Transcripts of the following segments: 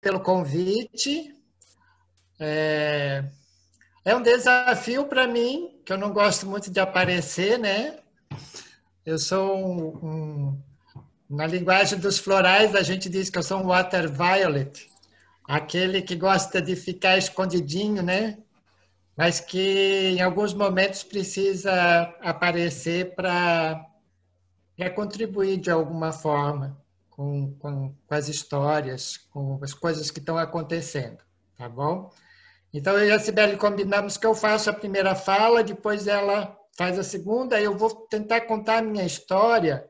pelo convite. É um desafio para mim, que eu não gosto muito de aparecer, né? Eu sou na linguagem dos florais, a gente diz que eu sou um water violet, aquele que gosta de ficar escondidinho, né? Mas que em alguns momentos precisa aparecer para contribuir de alguma forma com as histórias, com as coisas que estão acontecendo, tá bom? Então, eu e a Cibele combinamos que eu faço a primeira fala, depois ela faz a segunda, eu vou tentar contar a minha história,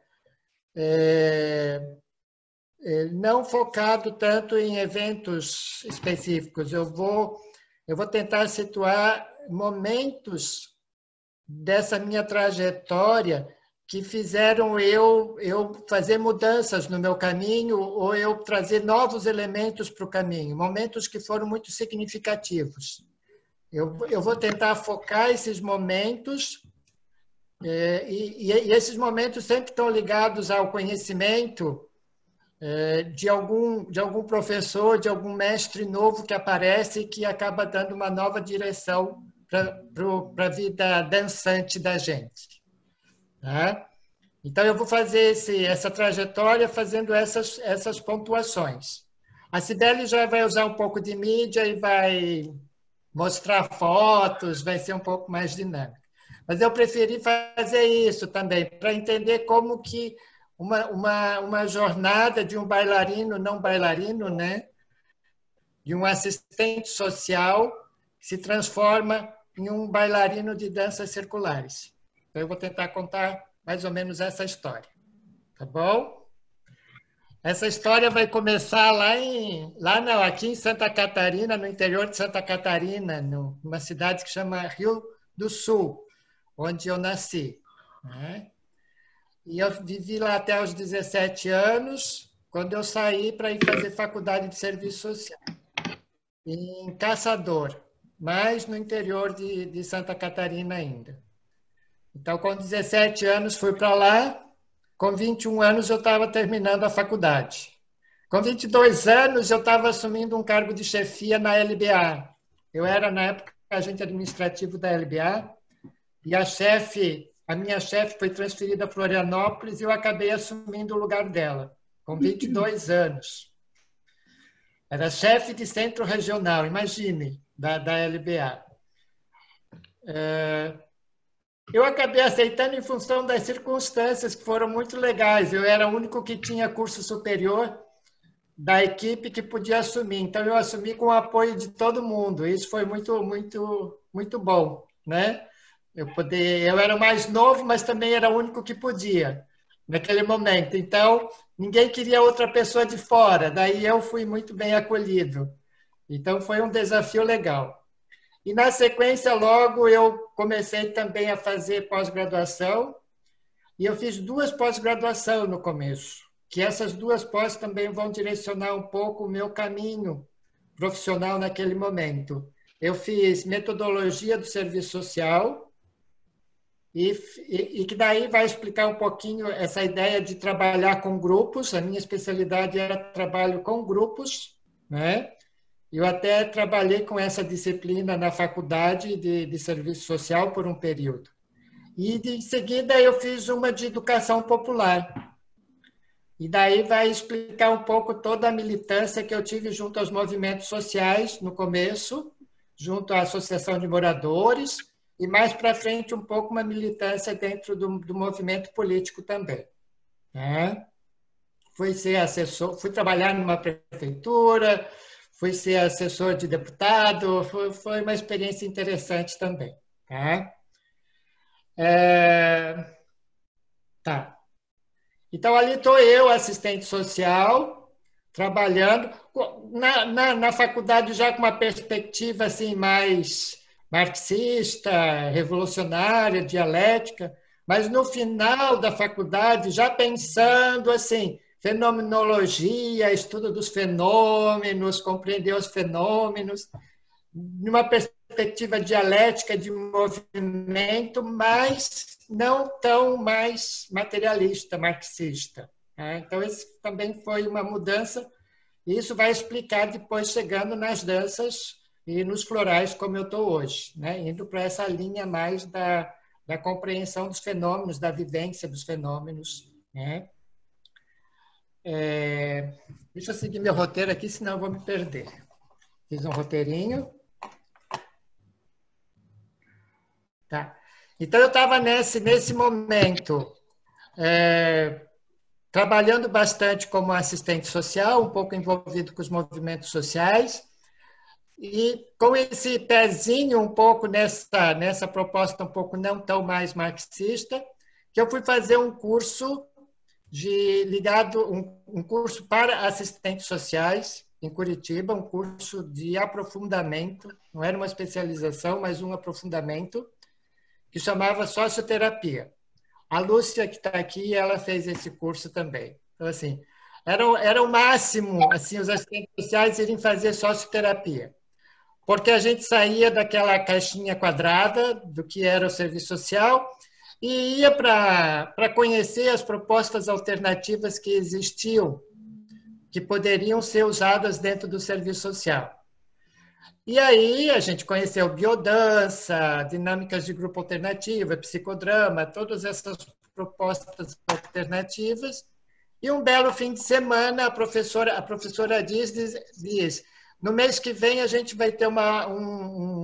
não focado tanto em eventos específicos, eu vou tentar situar momentos dessa minha trajetória que fizeram eu fazer mudanças no meu caminho ou eu trazer novos elementos para o caminho, momentos que foram muito significativos. Eu vou tentar focar esses momentos e esses momentos sempre estão ligados ao conhecimento de algum professor, de algum mestre novo que aparece e que acaba dando uma nova direção para a vida dançante da gente. Tá? Então, eu vou fazer essa trajetória fazendo essas pontuações. A Cibele já vai usar um pouco de mídia e vai mostrar fotos, vai ser um pouco mais dinâmico. Mas eu preferi fazer isso também, para entender como que uma jornada de um bailarino, não bailarino, né? De um assistente social, se transforma em um bailarino de danças circulares. Então, eu vou tentar contar mais ou menos essa história. Tá bom? Essa história vai começar aqui em Santa Catarina, no interior de Santa Catarina, numa cidade que chama Rio do Sul, onde eu nasci. Né? E eu vivi lá até os 17 anos, quando eu saí para ir fazer faculdade de serviço social, em Caçador, mas no interior de Santa Catarina ainda. Então, com 17 anos, fui para lá. Com 21 anos, eu estava terminando a faculdade. Com 22 anos, eu estava assumindo um cargo de chefia na LBA. Eu era, na época, agente administrativo da LBA, e a minha chefe foi transferida a Florianópolis e eu acabei assumindo o lugar dela, com 22 anos. Era chefe de centro regional, imagine, da LBA. Eu acabei aceitando em função das circunstâncias que foram muito legais. Eu era o único que tinha curso superior da equipe que podia assumir. Então, eu assumi com o apoio de todo mundo. Isso foi muito, muito, muito bom, né? Eu era o mais novo, mas também era o único que podia naquele momento. Então, ninguém queria outra pessoa de fora. Daí eu fui muito bem acolhido. Então, foi um desafio legal. E, na sequência, logo eu comecei também a fazer pós-graduação, e eu fiz 2 pós-graduação no começo, que essas 2 pós também vão direcionar um pouco o meu caminho profissional naquele momento. Eu fiz metodologia do serviço social, e que daí vai explicar um pouquinho essa ideia de trabalhar com grupos. A minha especialidade era trabalho com grupos, né? Eu até trabalhei com essa disciplina na faculdade de serviço social por um período. E, em seguida, eu fiz uma de educação popular. E daí vai explicar um pouco toda a militância que eu tive junto aos movimentos sociais no começo, junto à Associação de Moradores, e mais para frente um pouco uma militância dentro do movimento político também. Né? Fui trabalhar numa prefeitura, fui ser assessor de deputado, foi uma experiência interessante também. Tá? Tá. Então, ali estou eu, assistente social, trabalhando na faculdade já com uma perspectiva assim, mais marxista, revolucionária, dialética, mas no final da faculdade já pensando assim, fenomenologia, estudo dos fenômenos, compreender os fenômenos, numa perspectiva dialética de movimento, mas não tão mais materialista, marxista. Então, esse também foi uma mudança E isso vai explicar depois, chegando nas danças e nos florais, como eu estou hoje, né? Indo para essa linha mais da compreensão dos fenômenos, da vivência dos fenômenos, né? Deixa eu seguir meu roteiro aqui, senão eu vou me perder. Fiz um roteirinho. Tá. Então, eu estava nesse momento, trabalhando bastante como assistente social, um pouco envolvido com os movimentos sociais, e com esse pezinho um pouco nessa proposta um pouco não tão mais marxista, que eu fui fazer um curso um curso para assistentes sociais em Curitiba, um curso de aprofundamento, não era uma especialização, mas um aprofundamento, que chamava socioterapia. A Lúcia, que está aqui, ela fez esse curso também. Então, assim, era o máximo, assim, os assistentes sociais irem fazer socioterapia, porque a gente saía daquela caixinha quadrada do que era o serviço social e ia para conhecer as propostas alternativas que existiam, que poderiam ser usadas dentro do serviço social. E aí a gente conheceu biodança, dinâmicas de grupo alternativa, psicodrama, todas essas propostas alternativas. E um belo fim de semana, a professora diz, no mês que vem a gente vai ter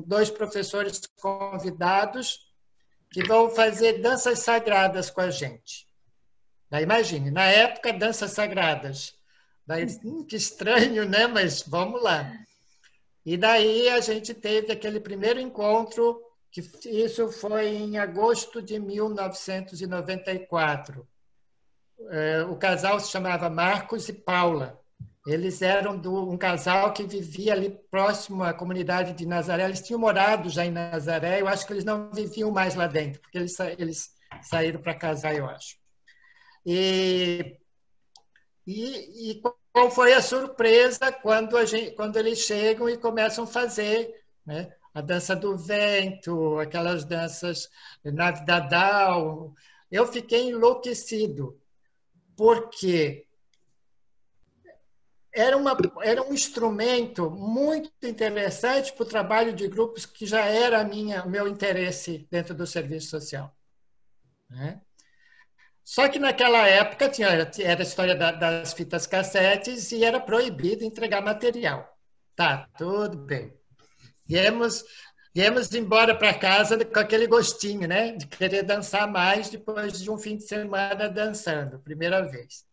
dois professores convidados que vão fazer danças sagradas com a gente. Daí, imagine, na época, danças sagradas. Daí, que estranho, né? Mas vamos lá. E daí a gente teve aquele primeiro encontro, que isso foi em agosto de 1994. O casal se chamava Marcos e Paula. Eles eram um casal que vivia ali próximo à comunidade de Nazaré. Eles tinham morado já em Nazaré. Eu acho que eles não viviam mais lá dentro, porque eles saíram para casar, eu acho. E qual foi a surpresa quando eles chegam e começam a fazer, né? A dança do vento, aquelas danças nave dadal. Eu fiquei enlouquecido, porque era um instrumento muito interessante para o trabalho de grupos, que já era o meu interesse dentro do serviço social, né? Só que naquela época era a história das fitas cassetes e era proibido entregar material. Tá, tudo bem. Viemos embora para casa com aquele gostinho, né? De querer dançar mais depois de um fim de semana dançando, primeira vez.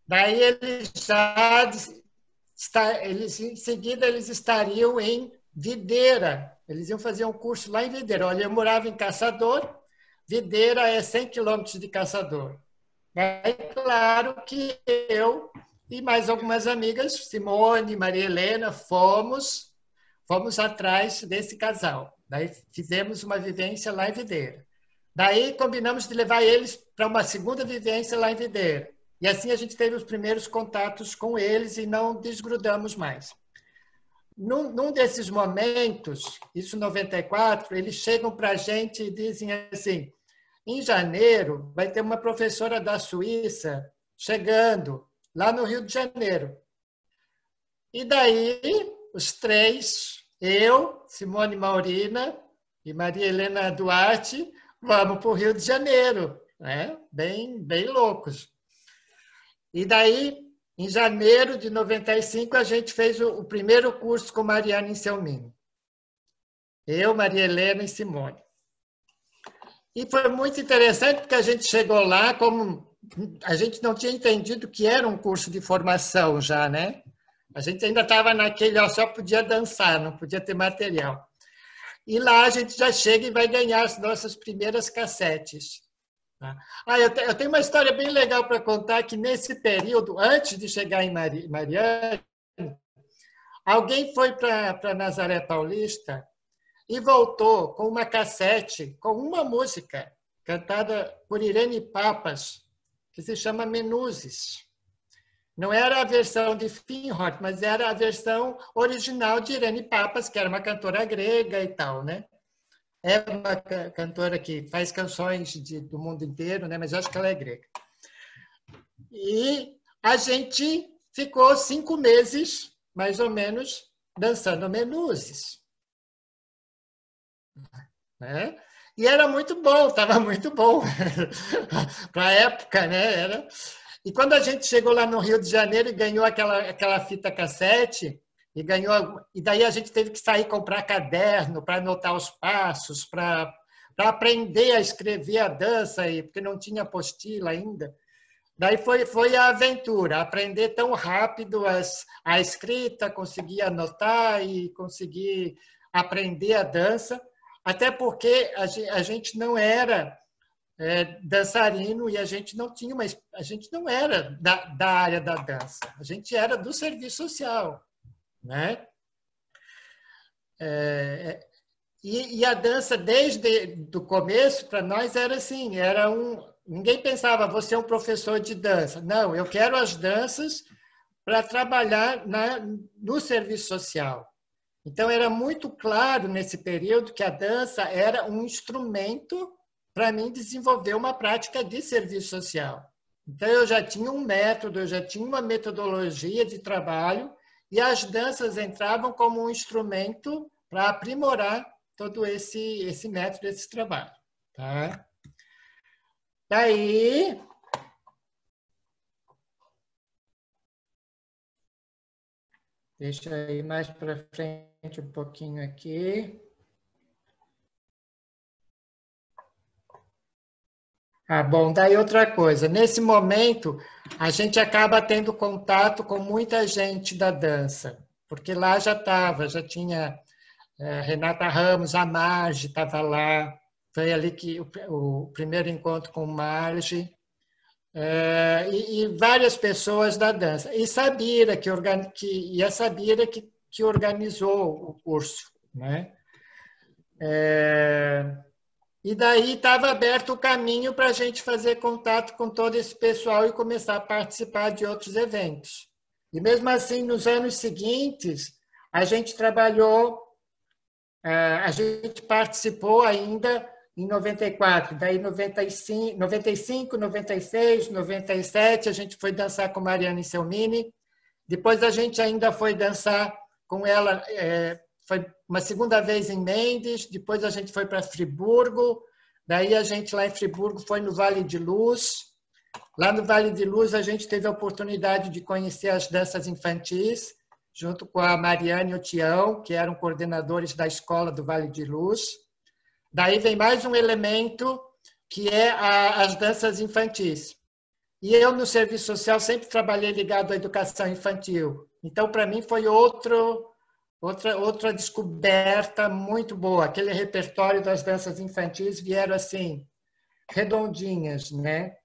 Daí em seguida, eles estariam em Videira. Eles iam fazer um curso lá em Videira. Olha, eu morava em Caçador, Videira é 100 quilômetros de Caçador. É claro que eu e mais algumas amigas, Simone, Maria Helena, fomos atrás desse casal. Daí fizemos uma vivência lá em Videira. Daí combinamos de levar eles para uma segunda vivência lá em Videira. E assim a gente teve os primeiros contatos com eles e não desgrudamos mais. Num desses momentos, isso em 94, eles chegam para a gente e dizem assim: em janeiro vai ter uma professora da Suíça chegando lá no Rio de Janeiro. E daí, os três, eu, Simone Maurina e Maria Helena Duarte, vamos para o Rio de Janeiro, né? Bem loucos. E daí, em janeiro de 95, a gente fez o primeiro curso com Mariana Inselmin. Eu, Maria Helena e Simone. E foi muito interessante, porque a gente chegou lá, como a gente não tinha entendido que era um curso de formação já, né? A gente ainda estava naquele, só podia dançar, não podia ter material. E lá a gente já chega e vai ganhar as nossas primeiras cassetes. Eu tenho uma história bem legal para contar, que nesse período, antes de chegar em Mariana, alguém foi para Nazaré Paulista e voltou com uma cassete, com uma música cantada por Irene Papas, que se chama Menuzes. Não era a versão de Finrod, mas era a versão original de Irene Papas, que era uma cantora grega e tal, né? É uma cantora que faz canções do mundo inteiro, né? Mas eu acho que ela é grega. E a gente ficou 5 meses, mais ou menos, dançando menuzes. Né? E era muito bom, estava muito bom para a época, né? E quando a gente chegou lá no Rio de Janeiro e ganhou aquela fita cassete, e daí a gente teve que sair comprar caderno para anotar os passos, para aprender a escrever a dança, porque não tinha apostila ainda. Daí foi a aventura, aprender tão rápido a escrita, conseguir anotar e conseguir aprender a dança, até porque a gente não era dançarino e a gente não era da área da dança, a gente era do serviço social, né? E a dança desde do começo para nós era assim, ninguém pensava você é um professor de dança, não, eu quero as danças para trabalhar no serviço social. Então era muito claro nesse período que a dança era um instrumento para mim desenvolver uma prática de serviço social. Então eu já tinha um método, eu já tinha uma metodologia de trabalho e as danças entravam como um instrumento para aprimorar todo esse método, esse trabalho. Tá? Daí, deixa eu ir mais para frente um pouquinho aqui. Bom, daí outra coisa. Nesse momento, a gente acaba tendo contato com muita gente da dança, porque lá já tinha Renata Ramos, a Marge estava lá, foi ali que o primeiro encontro com Marge, e várias pessoas da dança. E Sabira, a Sabira que organizou o curso. Né? E daí estava aberto o caminho para a gente fazer contato com todo esse pessoal e começar a participar de outros eventos. E mesmo assim, nos anos seguintes, a gente trabalhou, a gente participou ainda em 94, daí 95, 96, 97, a gente foi dançar com Mariana Selmini, depois a gente ainda foi dançar com ela, foi uma segunda vez em Mendes, depois a gente foi para Friburgo, daí a gente lá em Friburgo foi no Vale de Luz, lá no Vale de Luz a gente teve a oportunidade de conhecer as danças infantis, junto com a Mariana e o Tião, que eram coordenadores da escola do Vale de Luz. Daí vem mais um elemento, que é as danças infantis. E eu, no serviço social, sempre trabalhei ligado à educação infantil. Então, para mim, foi outra descoberta muito boa. Aquele repertório das danças infantis vieram assim, redondinhas, né?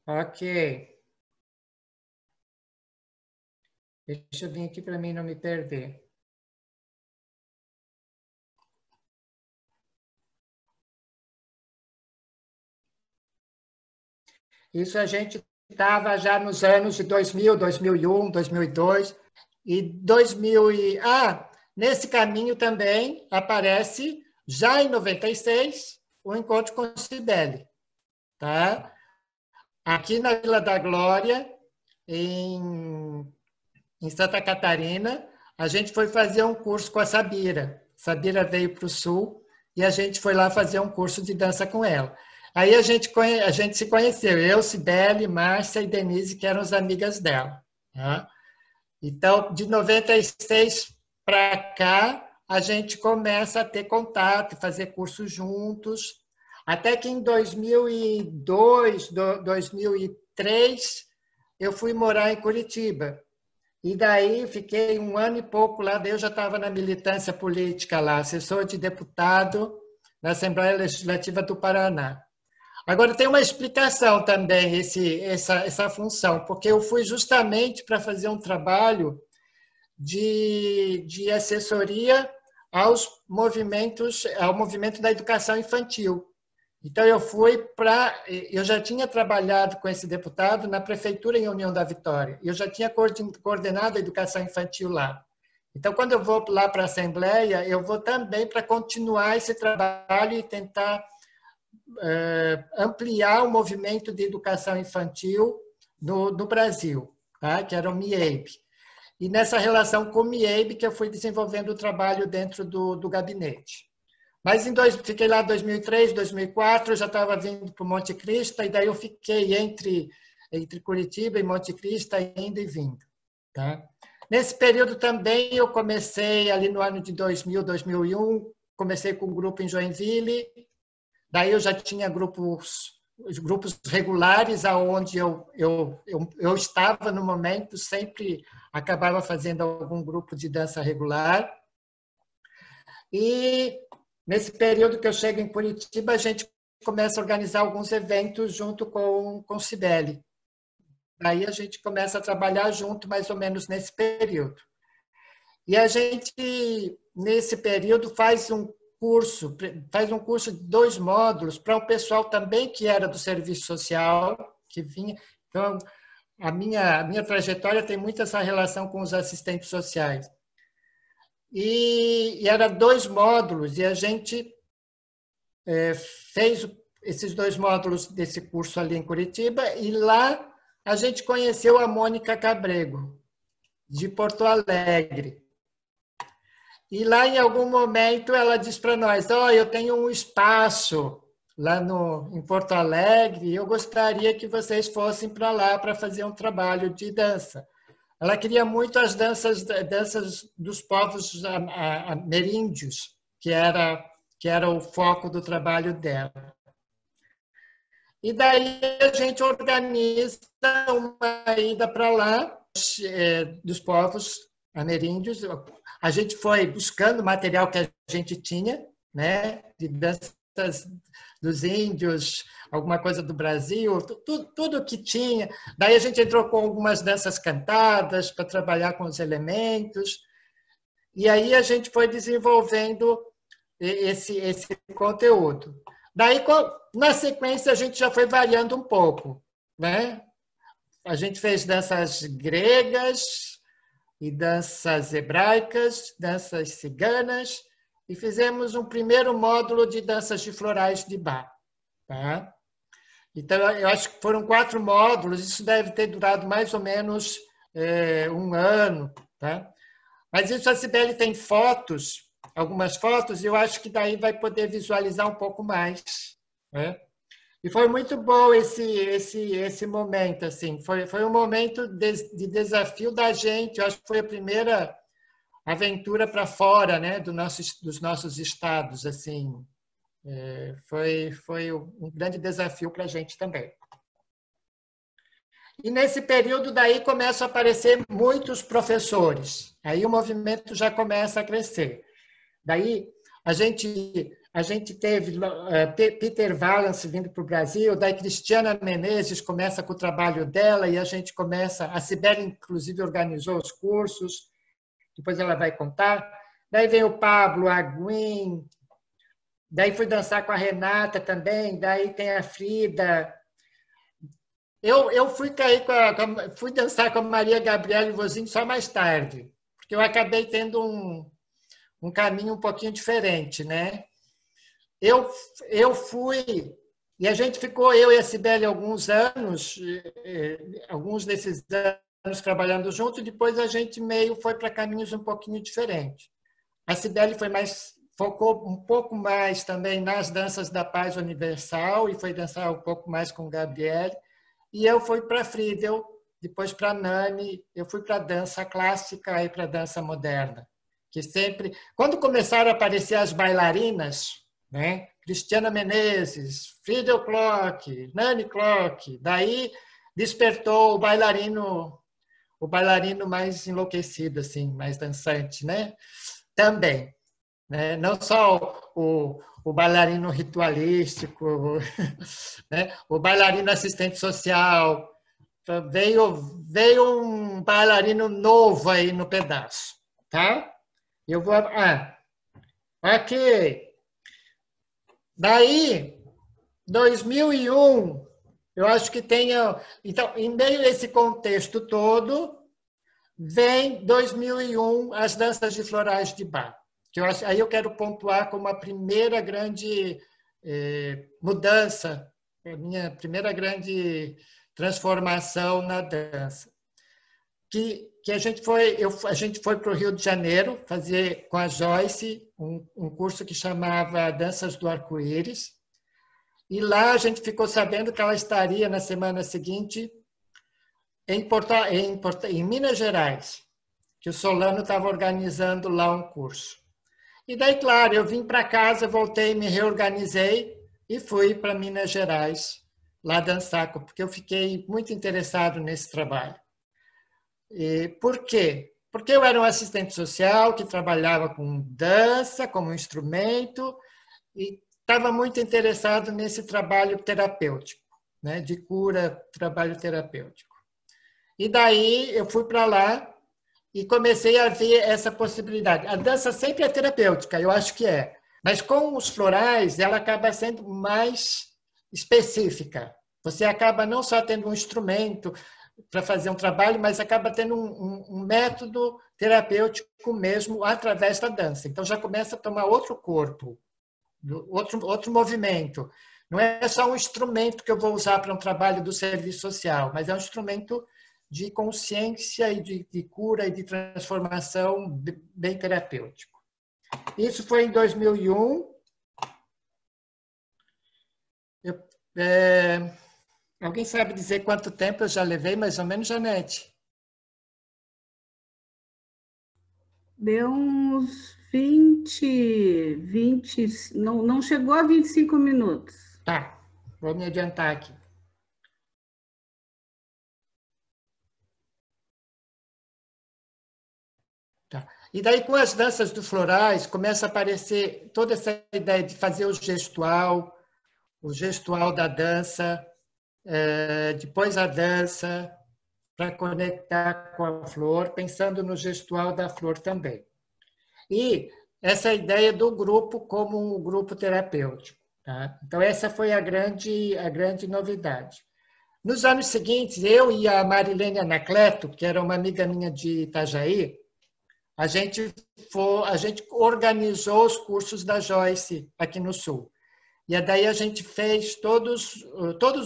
Ok. Deixa eu vir aqui para mim não me perder. Isso a gente estava já nos anos de 2000, 2001, 2002 e 2000 nesse caminho também aparece já em 96 o encontro com Cibele, tá? Aqui na Vila da Glória, em Santa Catarina, a gente foi fazer um curso com a Sabira. Sabira veio para o Sul e a gente foi lá fazer um curso de dança com ela. Aí a gente se conheceu, eu, Cibele, Márcia e Denise, que eram as amigas dela. Tá? Então, de 96 para cá, a gente começa a ter contato, fazer cursos juntos, até que em 2002, 2003, eu fui morar em Curitiba. E daí fiquei 1 ano e pouco lá, daí eu já estava na militância política lá, assessor de deputado na Assembleia Legislativa do Paraná. Agora, tem uma explicação também essa função, porque eu fui justamente para fazer um trabalho de assessoria ao movimento da educação infantil. Então, eu já tinha trabalhado com esse deputado na prefeitura em União da Vitória, eu já tinha coordenado a educação infantil lá. Então, quando eu vou lá para a Assembleia, eu vou também para continuar esse trabalho e tentar ampliar o movimento de educação infantil no Brasil, tá? Que era o MIEB. E nessa relação com o MIEB que eu fui desenvolvendo o trabalho dentro do gabinete. Mas fiquei lá em 2003, 2004, eu já estava vindo para o Monte Cristo, e daí eu fiquei entre Curitiba e Monte Cristo, indo e vindo. Tá? Nesse período também eu comecei, ali no ano de 2000, 2001, comecei com um grupo em Joinville, daí eu já tinha grupos regulares, aonde eu estava no momento, sempre acabava fazendo algum grupo de dança regular. E nesse período que eu chego em Curitiba, a gente começa a organizar alguns eventos junto com o Cibele. Aí a gente começa a trabalhar junto, mais ou menos nesse período. E a gente, nesse período, faz um curso de 2 módulos para um pessoal também que era do serviço social, que vinha. Então, a minha trajetória tem muito essa relação com os assistentes sociais. E era 2 módulos, e a gente fez esses 2 módulos desse curso ali em Curitiba, e lá a gente conheceu a Mônica Cabrego, de Porto Alegre. E lá, em algum momento, ela disse para nós, eu tenho um espaço lá em Porto Alegre, e eu gostaria que vocês fossem para lá para fazer um trabalho de dança. Ela queria muito as danças dos povos ameríndios, que era o foco do trabalho dela. E daí a gente organiza uma ida para lá, dos povos ameríndios. A gente foi buscando material que a gente tinha, né, de danças dos índios, alguma coisa do Brasil, tudo que tinha. Daí a gente entrou com algumas danças cantadas para trabalhar com os elementos. E aí a gente foi desenvolvendo esse conteúdo. Daí, na sequência, a gente já foi variando um pouco, né? A gente fez danças gregas e danças hebraicas, danças ciganas, e fizemos um primeiro módulo de danças de florais de Bach. Tá? Então, eu acho que foram 4 módulos, isso deve ter durado mais ou menos 1 ano. Tá? Mas isso a Cibele tem fotos, algumas fotos, e eu acho que daí vai poder visualizar um pouco mais. Né? E foi muito bom esse momento. Assim. Foi um momento de desafio da gente, eu acho que foi a primeira aventura para fora, né, dos nossos estados. Assim. Foi um grande desafio para a gente também. E nesse período daí começam a aparecer muitos professores. Aí o movimento já começa a crescer. Daí a gente teve Peter Valance vindo para o Brasil, daí Cristiana Menezes começa com o trabalho dela e a gente começa, a Cibele inclusive organizou os cursos, depois ela vai contar. Daí vem o Pablo Aguin, daí fui dançar com a Renata também, daí tem a Frida. Eu fui dançar com a Maria Gabriela Vozinho só mais tarde, porque eu acabei tendo um caminho um pouquinho diferente, né? Eu fui, e a gente ficou, eu e a Cibele, alguns desses anos trabalhando junto, e depois a gente meio foi para caminhos um pouquinho diferentes. A Cibele focou um pouco mais também nas danças da paz universal, e foi dançar um pouco mais com o Gabriele, e eu fui para Friedel, depois para Nani, eu fui para a dança clássica e para a dança moderna. Que sempre, quando começaram a aparecer as bailarinas, né? Cristiana Menezes, Friedel Klock, Nani Klock, daí despertou o bailarino mais enlouquecido, assim, mais dançante, né? Também, né? Não só o bailarino ritualístico, né? O bailarino assistente social, veio um bailarino novo aí no pedaço, tá? Eu vou. Aqui. Daí, 2001, eu acho que tenha. Então, em meio a esse contexto todo, vem 2001 as danças de florais de Bach. Que aí eu quero pontuar como a primeira grande mudança, a minha primeira grande transformação na dança. Que a gente foi para o Rio de Janeiro fazer com a Joyce um curso que chamava Danças do Arco-Íris. E lá a gente ficou sabendo que ela estaria na semana seguinte em Minas Gerais, que o Solano estava organizando lá um curso. E daí, claro, eu vim para casa, voltei, me reorganizei e fui para Minas Gerais, lá dançar, porque eu fiquei muito interessado nesse trabalho. E por quê? Porque eu era um assistente social que trabalhava com dança como instrumento e estava muito interessado nesse trabalho terapêutico, né, de cura, trabalho terapêutico. E daí eu fui para lá e comecei a ver essa possibilidade. A dança sempre é terapêutica, eu acho que é, mas com os florais ela acaba sendo mais específica. Você acaba não só tendo um instrumento para fazer um trabalho, mas acaba tendo um método terapêutico mesmo através da dança. Então já começa a tomar outro corpo, outro movimento. Não é só um instrumento que eu vou usar para um trabalho do serviço social, mas é um instrumento de consciência e de cura e de transformação bem terapêutico. Isso foi em 2001. Alguém sabe dizer quanto tempo eu já levei, mais ou menos, Janete? Deu uns 20, não chegou a 25 minutos. Tá, vou me adiantar aqui. Tá. E daí, com as danças do florais, começa a aparecer toda essa ideia de fazer o gestual da dança, depois a dança, para conectar com a flor, pensando no gestual da flor também. E essa ideia do grupo como um grupo terapêutico. Tá? Então, essa foi a grande novidade. Nos anos seguintes, eu e a Marilene Anacleto, que era uma amiga minha de Itajaí, a gente organizou os cursos da Joyce aqui no Sul. E daí a gente fez todos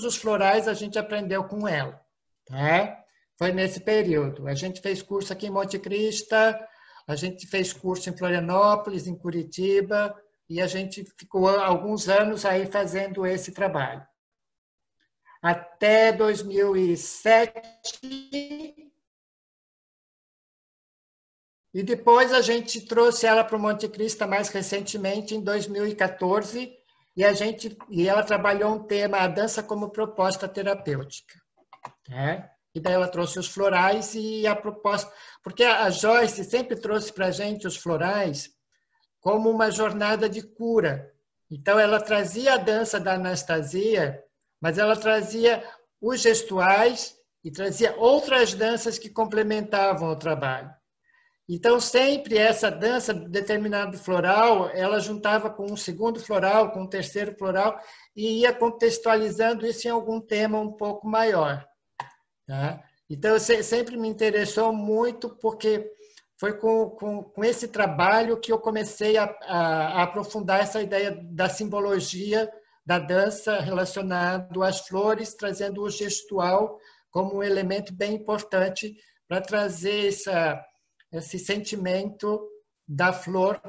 os florais, a gente aprendeu com ela. Tá? Foi nesse período. A gente fez curso aqui em Monte Cristo, a gente fez curso em Florianópolis, em Curitiba, e a gente ficou alguns anos aí fazendo esse trabalho. Até 2007, e depois a gente trouxe ela para o Monte Cristo mais recentemente, em 2014, e ela trabalhou um tema, a dança como proposta terapêutica. Tá? E daí ela trouxe os florais e a proposta... Porque a Joyce sempre trouxe para a gente os florais como uma jornada de cura. Então, ela trazia a dança da Anastasia, mas ela trazia os gestuais e trazia outras danças que complementavam o trabalho. Então, sempre essa dança, determinado floral, ela juntava com um segundo floral, com um terceiro floral, e ia contextualizando isso em algum tema um pouco maior. Tá? Então, sempre me interessou muito, porque foi com esse trabalho que eu comecei a aprofundar essa ideia da simbologia da dança relacionado às flores, trazendo o gestual como um elemento bem importante para trazer esse sentimento da flor,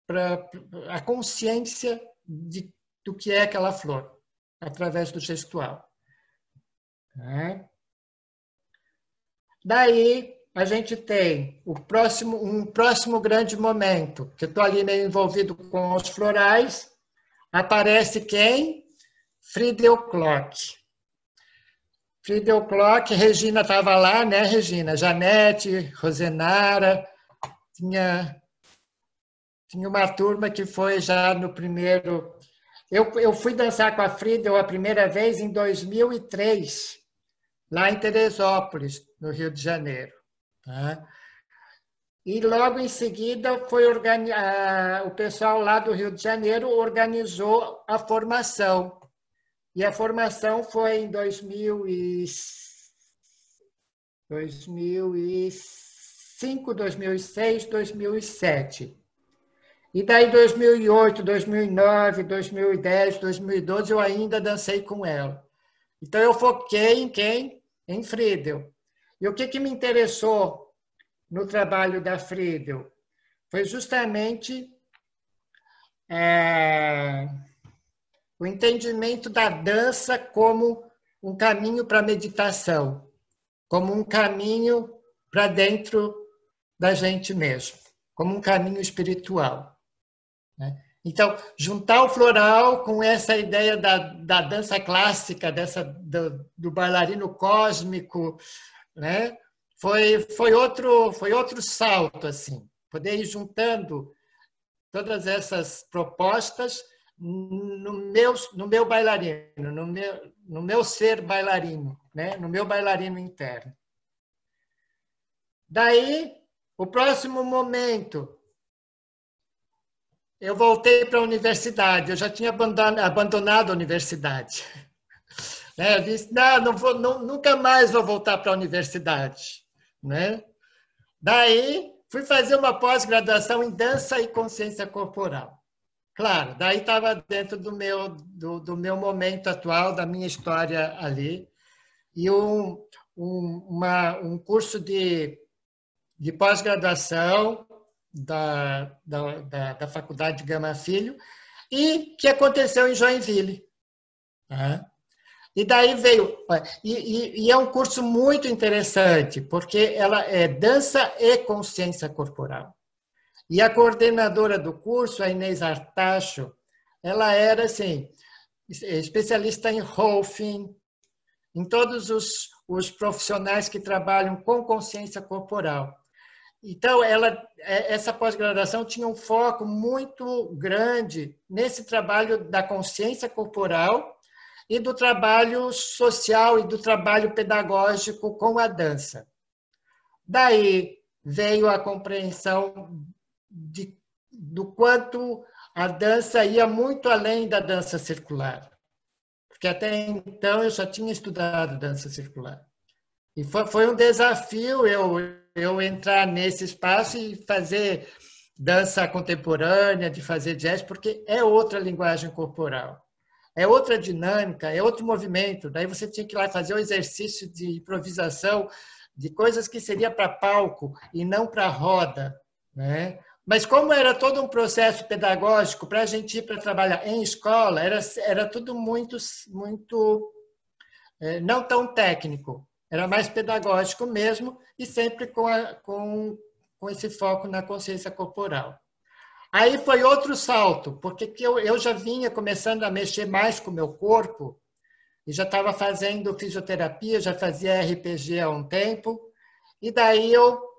para a consciência do que é aquela flor, através do gestual. Tá? Daí, a gente tem um próximo grande momento, que eu estou ali meio envolvido com os florais, aparece quem? Friedel Klock. Friedel Klock, Regina estava lá, né, Regina? Janete, Rosenara, tinha uma turma que foi já no primeiro... Eu fui dançar com a Friedel a primeira vez em 2003, lá em Teresópolis, no Rio de Janeiro. Tá? E logo em seguida o pessoal lá do Rio de Janeiro organizou a formação. E a formação foi em 2005, 2006, 2007. E daí 2008, 2009, 2010, 2012 eu ainda dancei com ela. Então eu foquei em quem? Em Friedel. E o que me interessou no trabalho da Friedel foi justamente o entendimento da dança como um caminho para a meditação, como um caminho para dentro da gente mesmo, como um caminho espiritual. Né? Então, juntar o floral com essa ideia da dança clássica, do bailarino cósmico, né? Foi outro salto, assim, poder ir juntando todas essas propostas no meu bailarino, no meu ser bailarino, né? No meu bailarino interno. Daí, o próximo momento, eu voltei para a universidade, eu já tinha abandonado a universidade. Eu disse, nunca mais vou voltar para a universidade. Né? Daí, fui fazer uma pós-graduação em dança e consciência corporal. Claro, daí estava dentro do meu momento atual, da minha história ali, e um curso de pós-graduação da Faculdade Gama Filho, e que aconteceu em Joinville. Tá? E daí veio... E é um curso muito interessante, porque ela é dança e consciência corporal. E a coordenadora do curso, a Inês Artacho, ela era assim, especialista em Rolfing, em todos os profissionais que trabalham com consciência corporal. Então, essa pós-graduação tinha um foco muito grande nesse trabalho da consciência corporal e do trabalho social e do trabalho pedagógico com a dança. Daí veio a compreensão do quanto a dança ia muito além da dança circular. Porque até então eu já tinha estudado dança circular. E foi um desafio eu entrar nesse espaço e fazer dança contemporânea, de fazer jazz, porque é outra linguagem corporal, é outra dinâmica, é outro movimento. Daí você tinha que ir lá fazer o exercício de improvisação de coisas que seria para palco e não para roda, né? Mas como era todo um processo pedagógico para a gente ir para trabalhar em escola, era tudo muito não tão técnico, era mais pedagógico mesmo e sempre com esse foco na consciência corporal. Aí foi outro salto, porque eu já vinha começando a mexer mais com o meu corpo e já estava fazendo fisioterapia, já fazia RPG há um tempo, e daí eu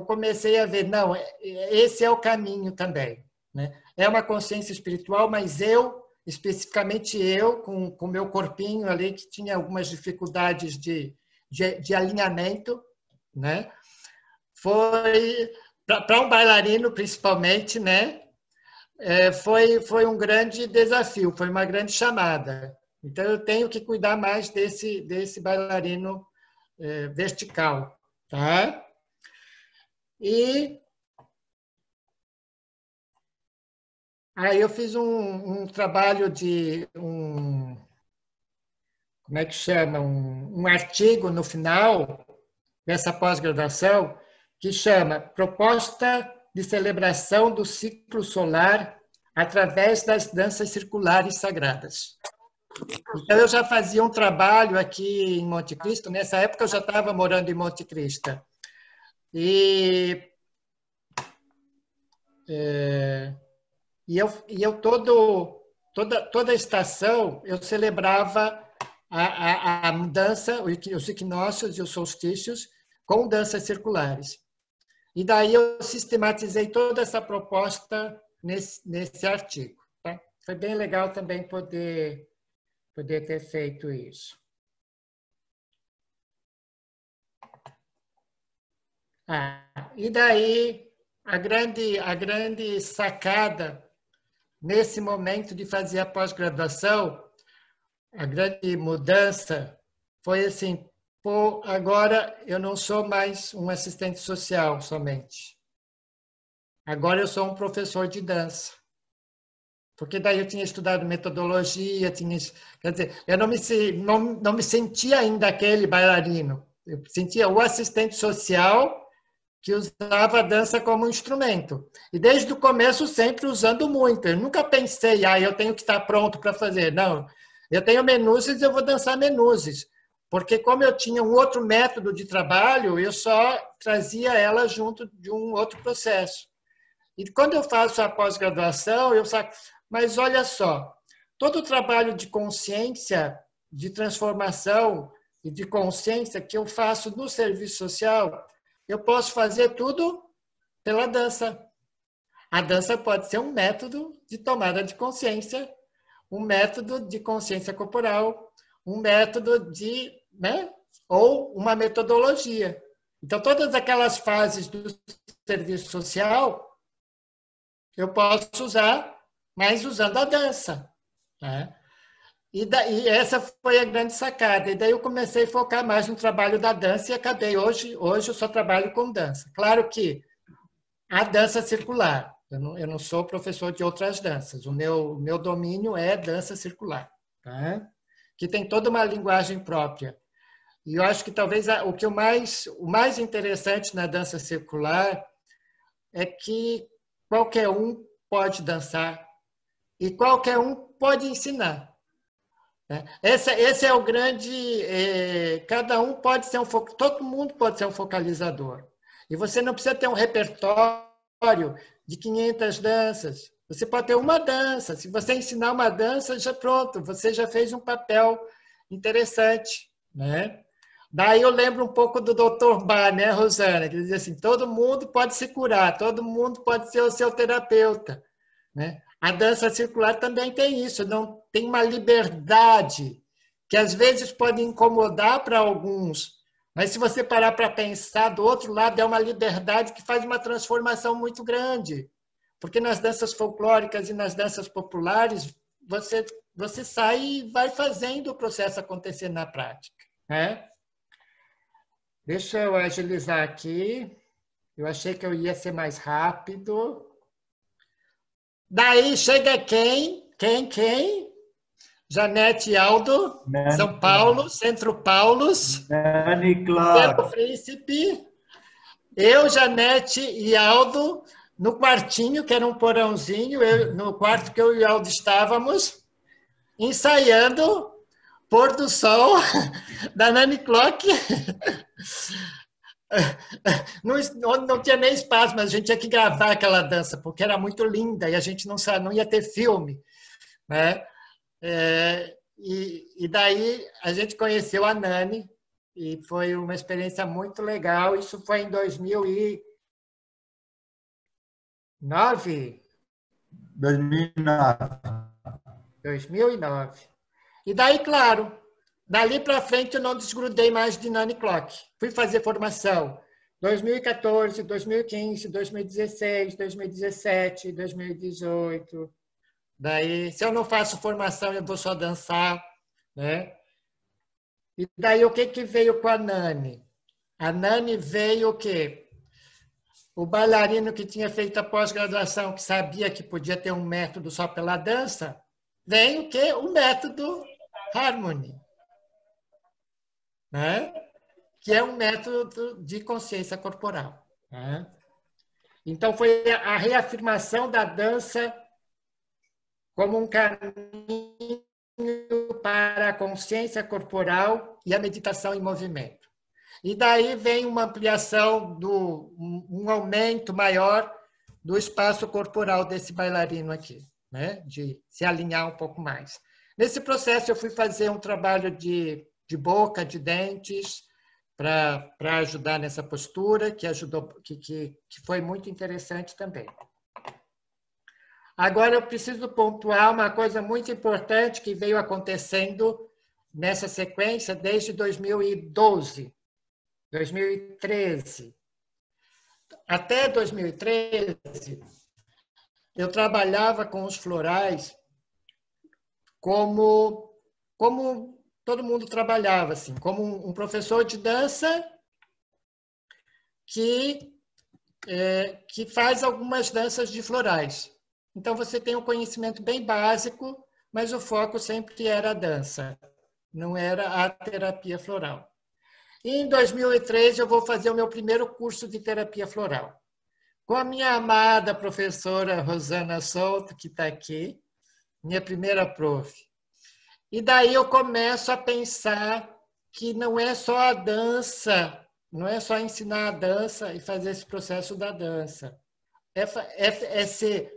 comecei a ver, não, esse é o caminho também. Né? É uma consciência espiritual, mas especificamente eu, com o meu corpinho ali, que tinha algumas dificuldades de alinhamento, né? Foi, para um bailarino principalmente, né? Foi um grande desafio, foi uma grande chamada. Então, eu tenho que cuidar mais desse bailarino vertical. Tá? E aí eu fiz um trabalho como é que chama? Um artigo no final dessa pós-graduação que chama Proposta de Celebração do Ciclo Solar através das Danças Circulares Sagradas. Então, eu já fazia um trabalho aqui em Monte Cristo, nessa época eu já estava morando em Monte Cristo. E toda a estação eu celebrava a mudança, os equinócios e os solstícios com danças circulares. E daí eu sistematizei toda essa proposta nesse artigo. Tá? Foi bem legal também poder ter feito isso. E daí a grande sacada nesse momento de fazer a pós-graduação, a grande mudança foi assim, pô, agora eu não sou mais um assistente social somente. Agora eu sou um professor de dança. Porque daí eu tinha estudado metodologia, quer dizer, eu não me sentia ainda aquele bailarino. Eu sentia o assistente social que usava a dança como instrumento. E desde o começo sempre usando muito. Eu nunca pensei, eu tenho que estar pronto para fazer. Não, eu tenho menuzes, eu vou dançar menuzes. Porque como eu tinha um outro método de trabalho, eu só trazia ela junto de um outro processo. E quando eu faço a pós-graduação, eu saco, mas olha só, todo o trabalho de consciência, de transformação e de consciência que eu faço no serviço social, eu posso fazer tudo pela dança. A dança pode ser um método de tomada de consciência, um método de consciência corporal, um método de, né? Ou uma metodologia. Então, todas aquelas fases do serviço social, eu posso usar, mas usando a dança. Né? E essa foi a grande sacada. E daí eu comecei a focar mais no trabalho da dança e acabei. Hoje eu só trabalho com dança. Claro que a dança circular. Eu não sou professor de outras danças. O meu domínio é dança circular, tá? Que tem toda uma linguagem própria. E eu acho que talvez o mais interessante na dança circular é que qualquer um pode dançar e qualquer um pode ensinar. Esse é o grande. Cada um pode ser todo mundo pode ser um focalizador. E você não precisa ter um repertório de 500 danças. Você pode ter uma dança. Se você ensinar uma dança, já pronto, você já fez um papel interessante, né? Daí eu lembro um pouco do Dr. Bach, né, Rosana? Que dizia assim: todo mundo pode se curar, todo mundo pode ser o seu terapeuta, né? A dança circular também tem isso, não tem uma liberdade que às vezes pode incomodar para alguns, mas se você parar para pensar, do outro lado é uma liberdade que faz uma transformação muito grande, porque nas danças folclóricas e nas danças populares você sai e vai fazendo o processo acontecer na prática, né? Deixa eu agilizar aqui. Eu achei que eu ia ser mais rápido. Daí chega quem? Janete Aldo, São Paulo, Centro Paulos. Nani Pedro Clark. Príncipe. Eu, Janete e Aldo, no quartinho, que era um porãozinho, no quarto que eu e Aldo estávamos, ensaiando Pôr do Sol da Nani Clock. Não tinha nem espaço, mas a gente tinha que gravar aquela dança, porque era muito linda e a gente não ia ter filme. Né? E daí a gente conheceu a Nani e foi uma experiência muito legal. Isso foi em 2009. 2009. E daí, claro, dali para frente eu não desgrudei mais de Nani Clock. Fui fazer formação 2014, 2015, 2016, 2017, 2018. Daí, se eu não faço formação, eu vou só dançar, né? E daí o que veio com a Nani? A Nani veio o quê? O bailarino que tinha feito a pós-graduação, que sabia que podia ter um método só pela dança, vem o quê? O método Harmony, né? Que é um método de consciência corporal. Né? Então, foi a reafirmação da dança como um caminho para a consciência corporal e a meditação em movimento. E daí vem uma ampliação, um aumento maior do espaço corporal desse bailarino aqui, né? De se alinhar um pouco mais. Nesse processo, eu fui fazer um trabalho de boca, de dentes, para ajudar nessa postura, que foi muito interessante também. Agora, eu preciso pontuar uma coisa muito importante que veio acontecendo nessa sequência desde 2012, 2013. Até 2013, eu trabalhava com os florais como todo mundo trabalhava, assim, como um professor de dança que que faz algumas danças de florais. Então, você tem um conhecimento bem básico, mas o foco sempre era a dança, não era a terapia floral. E em 2003, eu vou fazer o meu primeiro curso de terapia floral, com a minha amada professora Rosana Souto, que está aqui, minha primeira prof. E daí eu começo a pensar que não é só a dança, não é só ensinar a dança e fazer esse processo da dança. É ser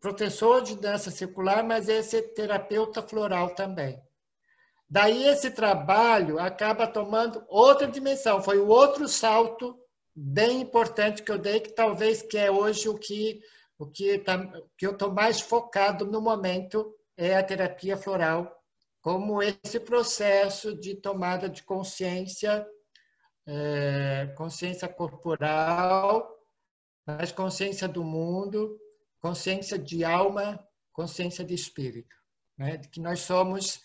professor de dança circular, mas é ser terapeuta floral também. Daí esse trabalho acaba tomando outra dimensão. Foi o outro salto bem importante que eu dei, que talvez que é hoje o que eu estou mais focado no momento, é a terapia floral, como esse processo de tomada de consciência, consciência corporal, mas consciência do mundo, consciência de alma, consciência de espírito, né? De que nós somos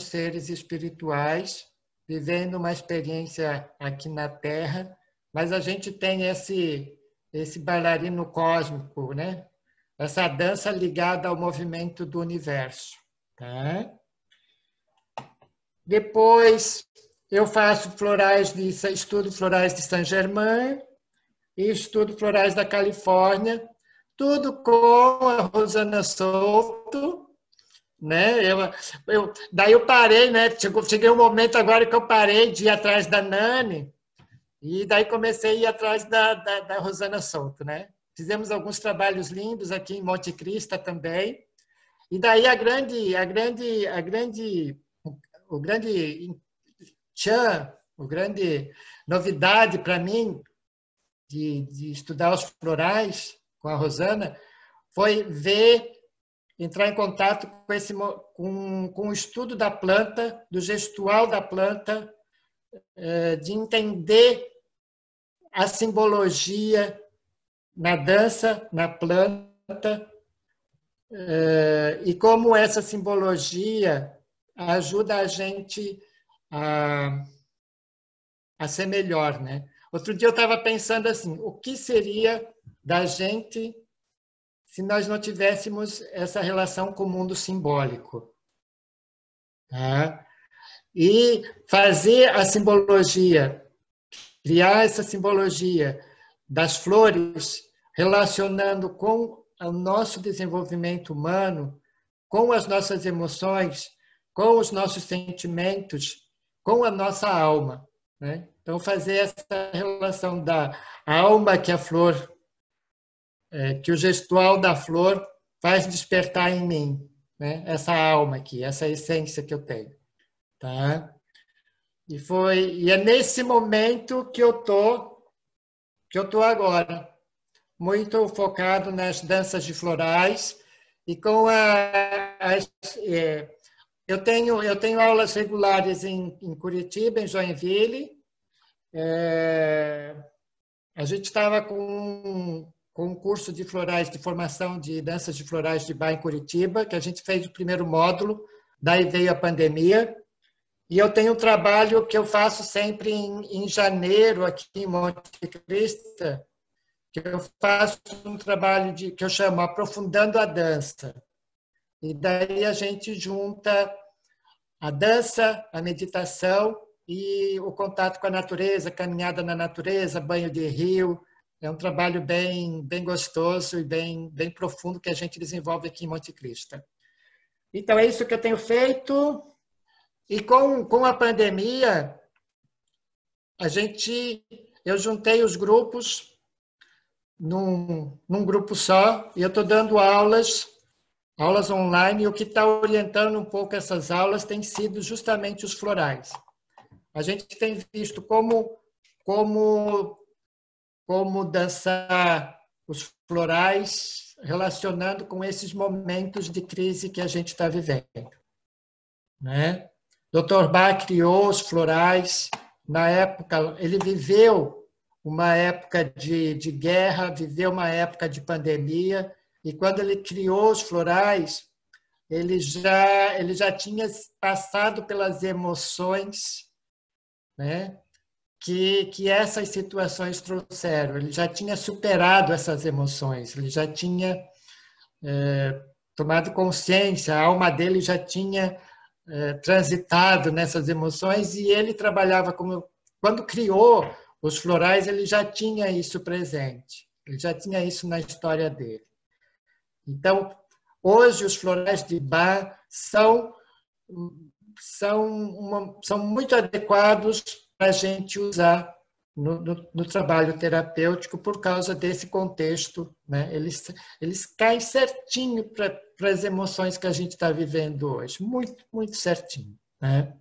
seres espirituais, vivendo uma experiência aqui na Terra, mas a gente tem esse bailarino cósmico, né? Essa dança ligada ao movimento do universo. Tá? Depois, eu faço estudo florais de Saint-Germain e estudo florais da Califórnia, tudo com a Rosana Souto, né? Daí eu parei, né? Cheguei um momento agora que eu parei de ir atrás da Nani, e daí comecei a ir atrás da Rosana Souto, né? Fizemos alguns trabalhos lindos aqui em Monte Cristo também. E daí o grande tchan, a grande novidade para mim de estudar os florais com a Rosana foi entrar em contato com o estudo da planta, do gestual da planta, de entender a simbologia na dança, na planta, e como essa simbologia ajuda a gente a ser melhor, né? Outro dia eu estava pensando assim, o que seria da gente se nós não tivéssemos essa relação com o mundo simbólico? Tá? E fazer a simbologia, criar essa simbologia das flores, relacionando com o nosso desenvolvimento humano, com as nossas emoções, com os nossos sentimentos, com a nossa alma, né? Então, fazer essa relação da alma que a flor, que o gestual da flor faz despertar em mim, né? Essa alma aqui, essa essência que eu tenho, tá? E é nesse momento que eu tô agora, muito focado nas danças de florais e com eu tenho aulas regulares em Curitiba, em Joinville. A gente estava com um curso de florais, de formação de danças de florais de Bá em Curitiba, que a gente fez o primeiro módulo, daí veio a pandemia. E eu tenho um trabalho que eu faço sempre em janeiro, aqui em Monte Cristo, que eu faço um trabalho que eu chamo Aprofundando a Dança. E daí a gente junta a dança, a meditação e o contato com a natureza, caminhada na natureza, banho de rio. É um trabalho bem, bem gostoso e bem, bem profundo que a gente desenvolve aqui em Monte Cristo. Então, é isso que eu tenho feito. E com a pandemia, eu juntei os grupos num grupo só, e eu estou dando aulas online, e o que está orientando um pouco essas aulas tem sido justamente os florais. A gente tem visto como dançar os florais relacionando com esses momentos de crise que a gente está vivendo, né? Dr. Bach criou os florais na época, ele viveu uma época de guerra, viveu uma época de pandemia, e quando ele criou os florais, ele já tinha passado pelas emoções, né, que essas situações trouxeram. Ele já tinha superado essas emoções, ele já tinha tomado consciência, a alma dele já tinha transitado nessas emoções e ele trabalhava como... Quando criou os florais, ele já tinha isso presente, ele já tinha isso na história dele. Então, hoje, os florais de Bach são muito adequados para a gente usar no trabalho terapêutico por causa desse contexto, né? Eles caem certinho para as emoções que a gente está vivendo hoje, muito, muito certinho, né?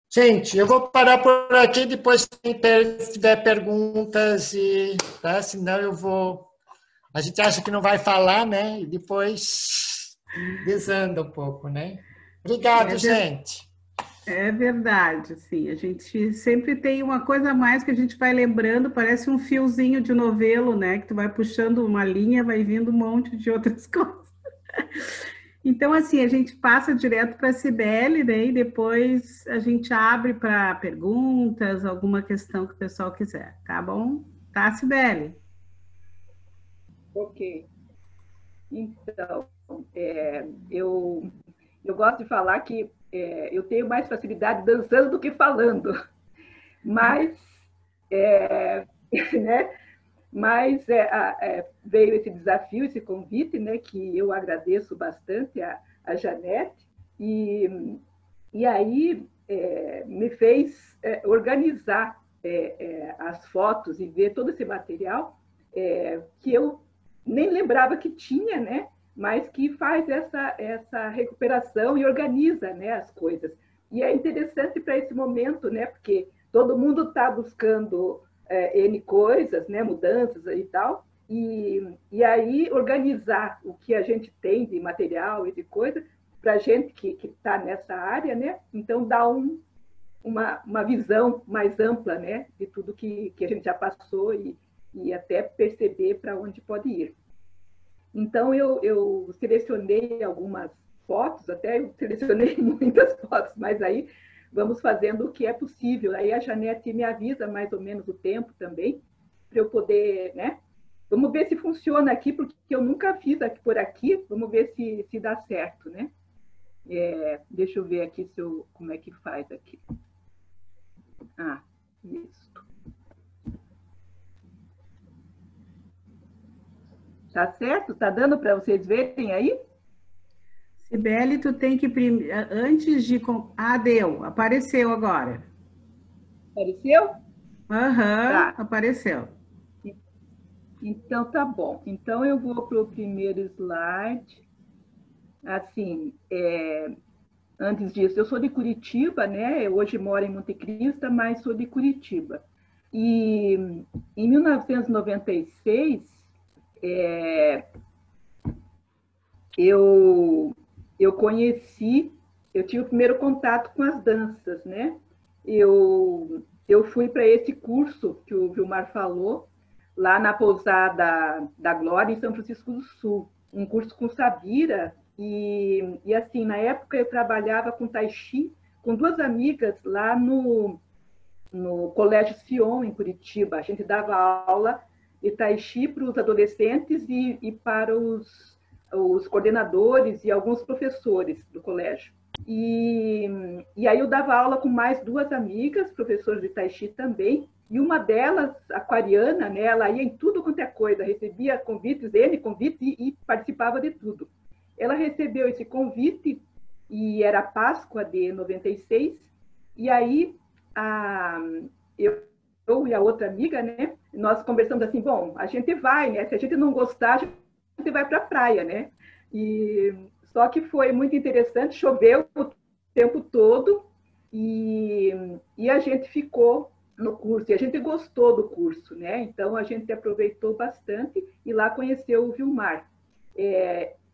Gente, eu vou parar por aqui, depois se tiver perguntas, tá? Senão eu vou... A gente acha que não vai falar, né? E depois desanda um pouco, né? Obrigado, gente. É verdade, sim. A gente sempre tem uma coisa a mais que a gente vai lembrando, parece um fiozinho de novelo, né? Que tu vai puxando uma linha, vai vindo um monte de outras coisas. Então, assim, a gente passa direto para a Cibele, né? E depois a gente abre para perguntas, alguma questão que o pessoal quiser, tá bom? Tá, Cibele? Ok. Então, eu gosto de falar que eu tenho mais facilidade dançando do que falando, mas, né? Mas veio esse desafio, esse convite, né? Que eu agradeço bastante a Janete, e aí me fez organizar as fotos e ver todo esse material que eu nem lembrava que tinha, né? Mas que faz essa recuperação e organiza, né, as coisas. E é interessante para esse momento, né, porque todo mundo está buscando N coisas, né, mudanças e tal, e aí organizar o que a gente tem de material e de coisa, para a gente que está nessa área, né, então dá uma visão mais ampla, né, de tudo que a gente já passou e até perceber para onde pode ir. Então, eu selecionei algumas fotos, até eu selecionei muitas fotos, mas aí vamos fazendo o que é possível. Aí a Janete me avisa mais ou menos o tempo também, para eu poder, né? Vamos ver se funciona aqui, porque eu nunca fiz aqui por aqui, vamos ver se dá certo, né? Deixa eu ver aqui como é que faz aqui. Ah, isso. Tá certo? Tá dando para vocês verem aí? Cibele, tu tem que antes de... deu, apareceu agora. Apareceu? Aham, Tá. apareceu. Então, tá bom. Então, eu vou para o primeiro slide. Assim, antes disso, eu sou de Curitiba, né? Eu hoje moro em Monte Cristo, mas sou de Curitiba. E em 1996, eu tive o primeiro contato com as danças, né? Eu fui para esse curso que o Vilmar falou, lá na Pousada da Glória, em São Francisco do Sul, um curso com Sabira, e assim, na época eu trabalhava com Tai Chi, com duas amigas lá no Colégio Sion, em Curitiba. A gente dava aula de Tai Chi para os adolescentes e para os coordenadores e alguns professores do colégio. E aí eu dava aula com mais duas amigas, professoras de Tai Chi também, e uma delas, aquariana, né, ela ia em tudo quanto é coisa, recebia convites, N convites, e participava de tudo. Ela recebeu esse convite, e era Páscoa de 96, e aí eu e a outra amiga, né, nós conversamos assim, bom, a gente vai, né, se a gente não gostar, a gente vai para a praia, né, só que foi muito interessante, choveu o tempo todo, e a gente ficou no curso, e a gente gostou do curso, né? Então a gente aproveitou bastante e lá conheceu o Vilmar.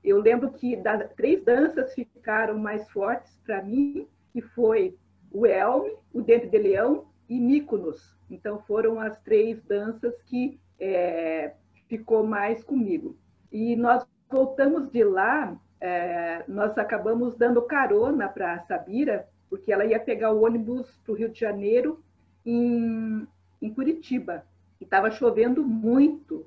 Eu lembro que 3 danças ficaram mais fortes para mim, que foi o Elme, o Dente de Leão e Mykonos. Então foram as 3 danças que ficou mais comigo. E nós voltamos de lá, nós acabamos dando carona para a Sabira, porque ela ia pegar o ônibus para o Rio de Janeiro em Curitiba, e estava chovendo muito.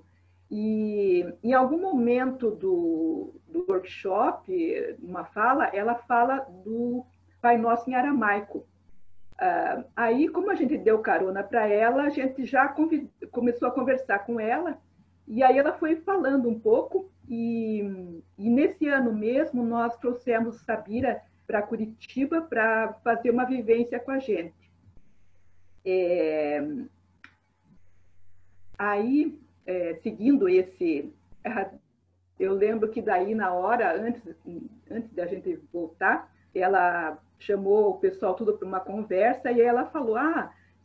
E em algum momento do workshop, numa fala, ela fala do Pai Nosso em aramaico. Aí, como a gente deu carona para ela, a gente já começou a conversar com ela, e aí ela foi falando um pouco, e nesse ano mesmo nós trouxemos Sabira para Curitiba para fazer uma vivência com a gente. Aí, seguindo esse... Eu lembro que daí, na hora, antes da gente voltar, ela chamou o pessoal tudo para uma conversa e ela falou,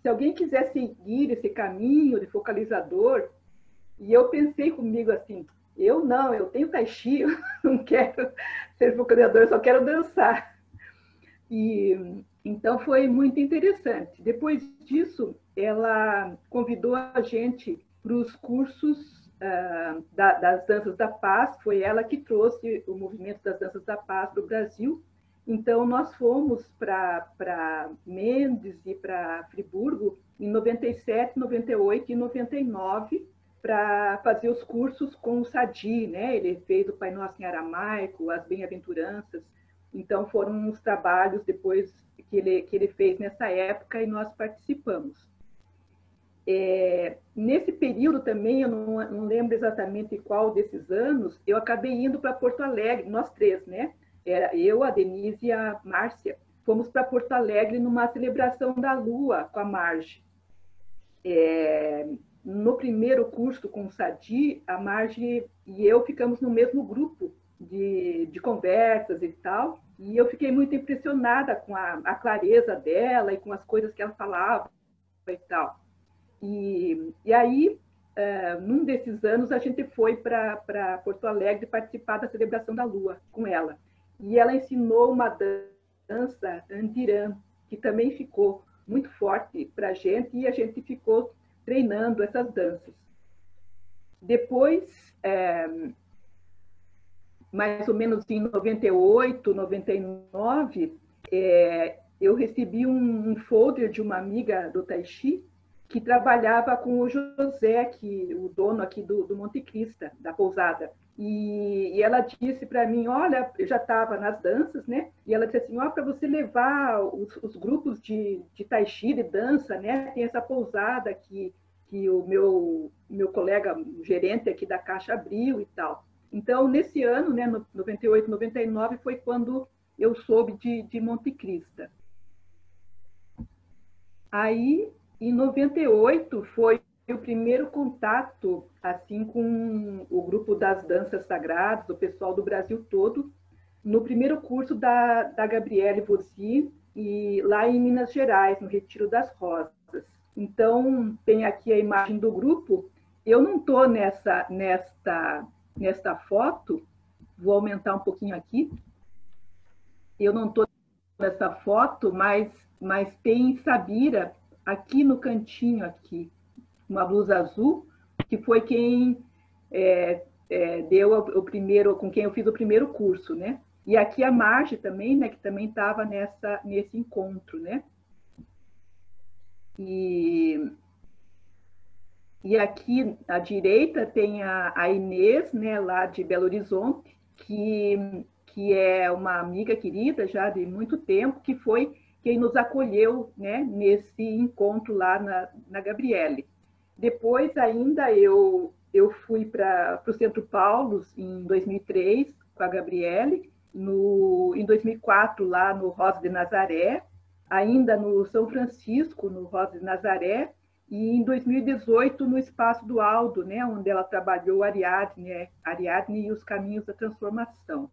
se alguém quiser seguir esse caminho de focalizador, e eu pensei comigo assim, eu tenho tai chi, eu não quero ser focalizador, eu só quero dançar. E então foi muito interessante. Depois disso, ela convidou a gente para os cursos das Danças da Paz, foi ela que trouxe o movimento das Danças da Paz para o Brasil. Então, nós fomos para Mendes e para Friburgo em 97, 98 e 99 para fazer os cursos com o Sadi, né? Ele fez o Pai Nosso em aramaico, as Bem-aventuranças. Então, foram uns trabalhos depois que ele fez nessa época e nós participamos. Nesse período também, eu não lembro exatamente qual desses anos, eu acabei indo para Porto Alegre, nós três, né? Eu, a Denise e a Márcia, fomos para Porto Alegre numa celebração da Lua com a Marge. No primeiro curso com o Sadi, a Marge e eu ficamos no mesmo grupo de conversas e tal, e eu fiquei muito impressionada com a clareza dela e com as coisas que ela falava e tal. E aí, num desses anos, a gente foi para Porto Alegre participar da celebração da Lua com ela. E ela ensinou uma dança andirã, que também ficou muito forte para a gente, e a gente ficou treinando essas danças. Depois, mais ou menos em 98, 99, eu recebi um folder de uma amiga do Tai Chi, que trabalhava com o José, o dono aqui do Monte Crista, da pousada. E ela disse para mim, olha, eu já estava nas danças, né? E ela disse assim, para você levar os grupos de Tai Chi, de dança, né? Tem essa pousada que o meu colega, o gerente aqui da Caixa abriu e tal. Então, nesse ano, né, 98, 99, foi quando eu soube de Monte Crista. Aí, em 98, foi o primeiro contato assim com o grupo das danças sagradas, o pessoal do Brasil todo, no primeiro curso da Gabriele Vossi, e lá em Minas Gerais, no Retiro das Rosas. Então, tem aqui a imagem do grupo. Eu não estou nesta foto, vou aumentar um pouquinho aqui. Eu não estou nessa foto, mas tem Sabira aqui no cantinho, aqui, uma blusa azul, que foi quem deu o primeiro, com quem eu fiz o primeiro curso, né? E aqui a Marge também, né? Que também estava nesse encontro, né? E aqui à direita tem a Inês, né? Lá de Belo Horizonte, que é uma amiga querida já de muito tempo, que foi quem nos acolheu, né, nesse encontro lá na Gabriele. Depois, ainda, eu fui para o Centro Paulos em 2003, com a Gabriele, em 2004, lá no Rosa de Nazaré, ainda no São Francisco, no Rosa de Nazaré, e em 2018, no Espaço do Aldo, né, onde ela trabalhou Ariadne e os Caminhos da Transformação.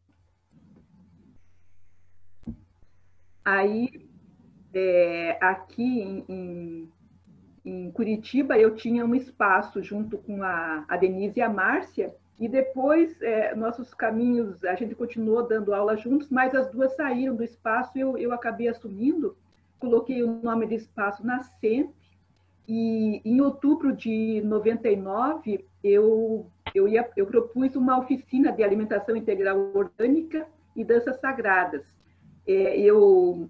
Aí, aqui em Curitiba, eu tinha um espaço junto com a Denise e a Márcia, e depois nossos caminhos, a gente continuou dando aula juntos, mas as duas saíram do espaço, eu acabei assumindo, coloquei o nome do espaço Nascente, e em outubro de 99, eu propus uma oficina de alimentação integral orgânica e danças sagradas. Eu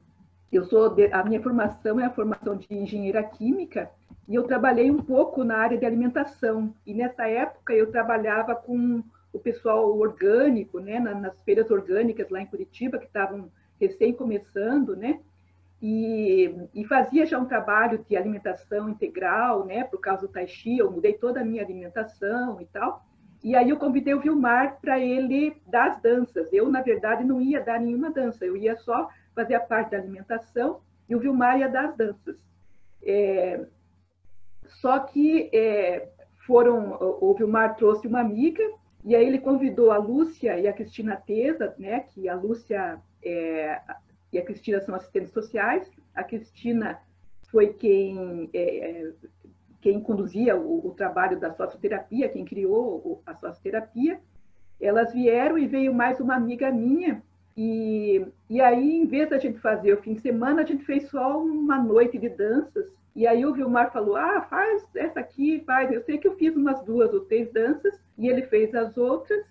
a minha formação é a formação de engenheira química, e eu trabalhei um pouco na área de alimentação. E nessa época eu trabalhava com o pessoal orgânico, né, nas feiras orgânicas lá em Curitiba, que estavam recém começando, né? E fazia já um trabalho de alimentação integral, né? Por causa do Tai Chi, eu mudei toda a minha alimentação e tal. E aí eu convidei o Vilmar para ele dar as danças. Eu, na verdade, não ia dar nenhuma dança, eu ia só fazer a parte da alimentação e o Vilmar ia dar as danças. Só que o Vilmar trouxe uma amiga, e aí ele convidou a Lúcia e a Cristina Tesa, né? Que a Lúcia e a Cristina são assistentes sociais. A Cristina foi quem conduzia o trabalho da socioterapia, quem criou a socioterapia. Elas vieram e veio mais uma amiga minha. E aí, em vez da gente fazer o fim de semana, a gente fez só uma noite de danças. E aí o Vilmar falou, faz essa aqui, faz. Eu sei que eu fiz umas 2 ou 3 danças, e ele fez as outras.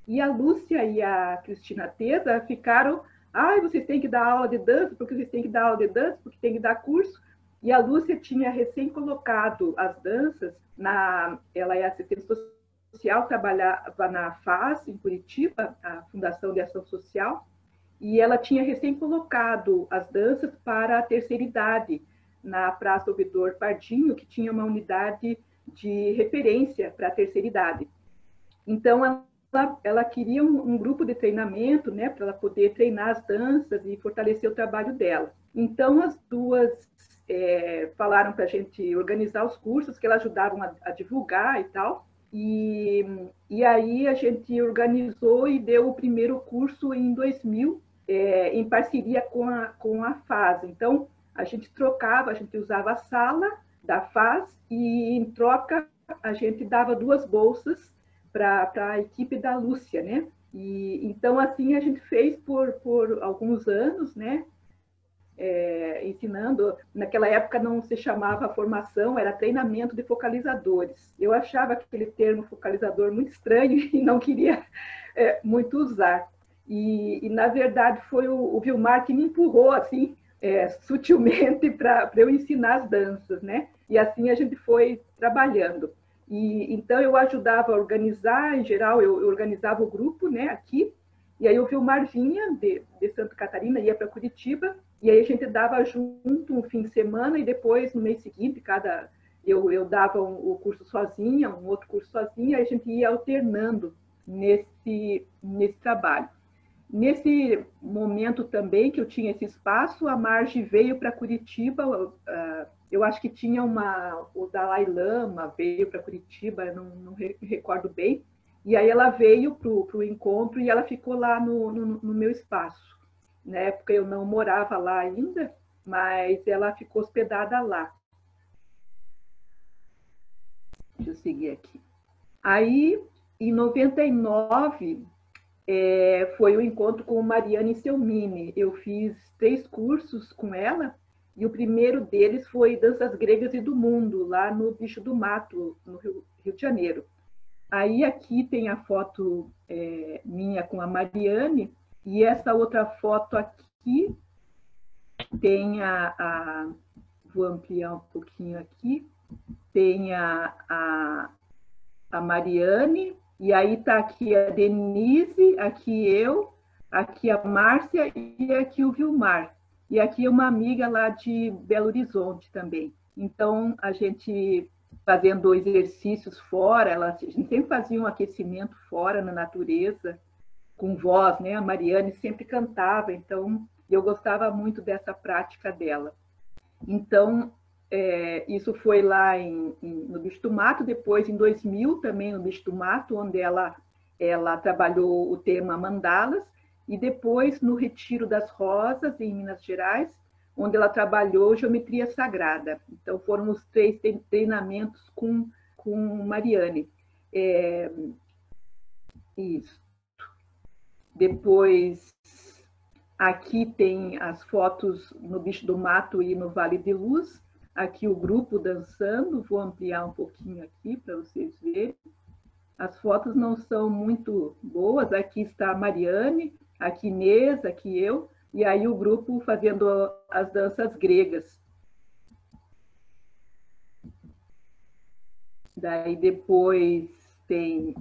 E a Lúcia e a Cristina Tesa ficaram, vocês têm que dar aula de dança, porque vocês têm que dar aula de dança, porque tem que dar curso. E a Lúcia tinha recém colocado as danças, ela é assistente social, trabalhava na FAS, em Curitiba, a Fundação de Ação Social, e ela tinha recém colocado as danças para a terceira idade, na Praça Ouvidor Pardinho, que tinha uma unidade de referência para a terceira idade. Então, ela queria um grupo de treinamento, né, para ela poder treinar as danças e fortalecer o trabalho dela. Então, as duas falaram para a gente organizar os cursos, que elas ajudavam a divulgar e tal. E aí a gente organizou e deu o primeiro curso em 2000, em parceria com a FAS. Então, a gente trocava, a gente usava a sala da FAS e, em troca, a gente dava 2 bolsas para a equipe da Lúcia, né? E então, assim, a gente fez por alguns anos, né? Ensinando. Naquela época não se chamava formação, era treinamento de focalizadores. Eu achava aquele termo focalizador muito estranho e não queria muito usar. E na verdade, foi o Vilmar que me empurrou, assim, sutilmente para eu ensinar as danças, né? E assim a gente foi trabalhando. E então eu ajudava a organizar, em geral, eu organizava o grupo, né, aqui, e aí o Vilmar vinha de Santa Catarina, ia para Curitiba, e aí a gente dava junto um fim de semana, e depois, no mês seguinte, eu dava o curso sozinha, um outro curso sozinha, aí a gente ia alternando nesse trabalho. Nesse momento também que eu tinha esse espaço, a Marge veio para Curitiba, eu acho que tinha o Dalai Lama veio para Curitiba, não recordo bem, e aí ela veio para o encontro e ela ficou lá no meu espaço. Na época eu não morava lá ainda, mas ela ficou hospedada lá. Deixa eu seguir aqui. Aí, em 99, foi o encontro com Mariane Selmini. Eu fiz 3 cursos com ela, e o primeiro deles foi Danças Gregas e do Mundo, lá no Bicho do Mato, no Rio de Janeiro. Aí aqui tem a foto minha com a Mariane, e essa outra foto aqui tem vou ampliar um pouquinho aqui, tem a Mariane, e aí está aqui a Denise, aqui eu, aqui a Márcia e aqui o Vilmar. E aqui uma amiga lá de Belo Horizonte também. Então, a gente fazendo exercícios fora, a gente sempre fazia um aquecimento fora na natureza, com voz, né? A Mariane sempre cantava, então eu gostava muito dessa prática dela. Então, isso foi lá no Bicho do Mato, depois em 2000 também no Bicho do Mato, onde ela trabalhou o tema mandalas, e depois no Retiro das Rosas, em Minas Gerais, onde ela trabalhou geometria sagrada. Então foram os 3 treinamentos com Mariane. Isso. Depois, aqui tem as fotos no Bicho do Mato e no Vale de Luz. Aqui o grupo dançando, vou ampliar um pouquinho aqui para vocês verem. As fotos não são muito boas, aqui está a Mariane, aqui Inês, aqui eu, e aí o grupo fazendo as danças gregas. Daí depois tem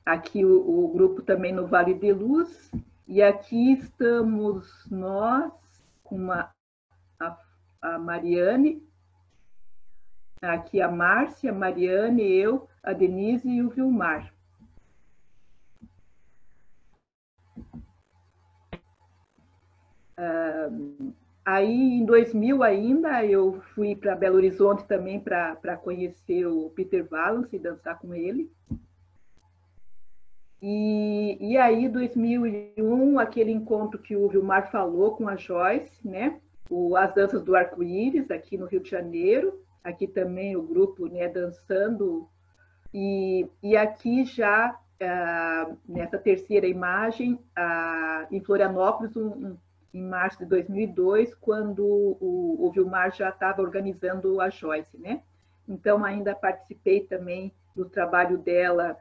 aqui o grupo também no Vale de Luz, e aqui estamos nós com a Mariane, aqui a Márcia, a Mariane, eu, a Denise e o Vilmar. Aí, em 2000 ainda, eu fui para Belo Horizonte também para conhecer o Peter Valance e dançar com ele. E aí, 2001, aquele encontro que o Vilmar falou com a Joyce, né? As danças do arco-íris, aqui no Rio de Janeiro. Aqui também o grupo, né, dançando. E aqui já, nessa terceira imagem, em Florianópolis, em março de 2002, quando o Vilmar já estava organizando a Joyce, né? Então, ainda participei também do trabalho dela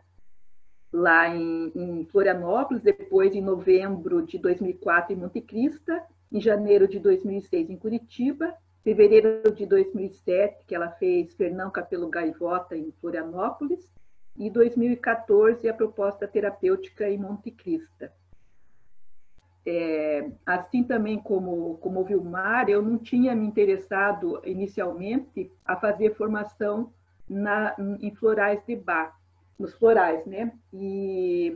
lá em Florianópolis, depois em novembro de 2004 em Monte Cristo, em janeiro de 2006 em Curitiba, fevereiro de 2007 que ela fez Fernão Capelo Gaivota em Florianópolis, e 2014 a proposta terapêutica em Monte Cristo. Assim também como o Vilmar, eu não tinha me interessado inicialmente a fazer formação em florais de Bach, nos florais, né? E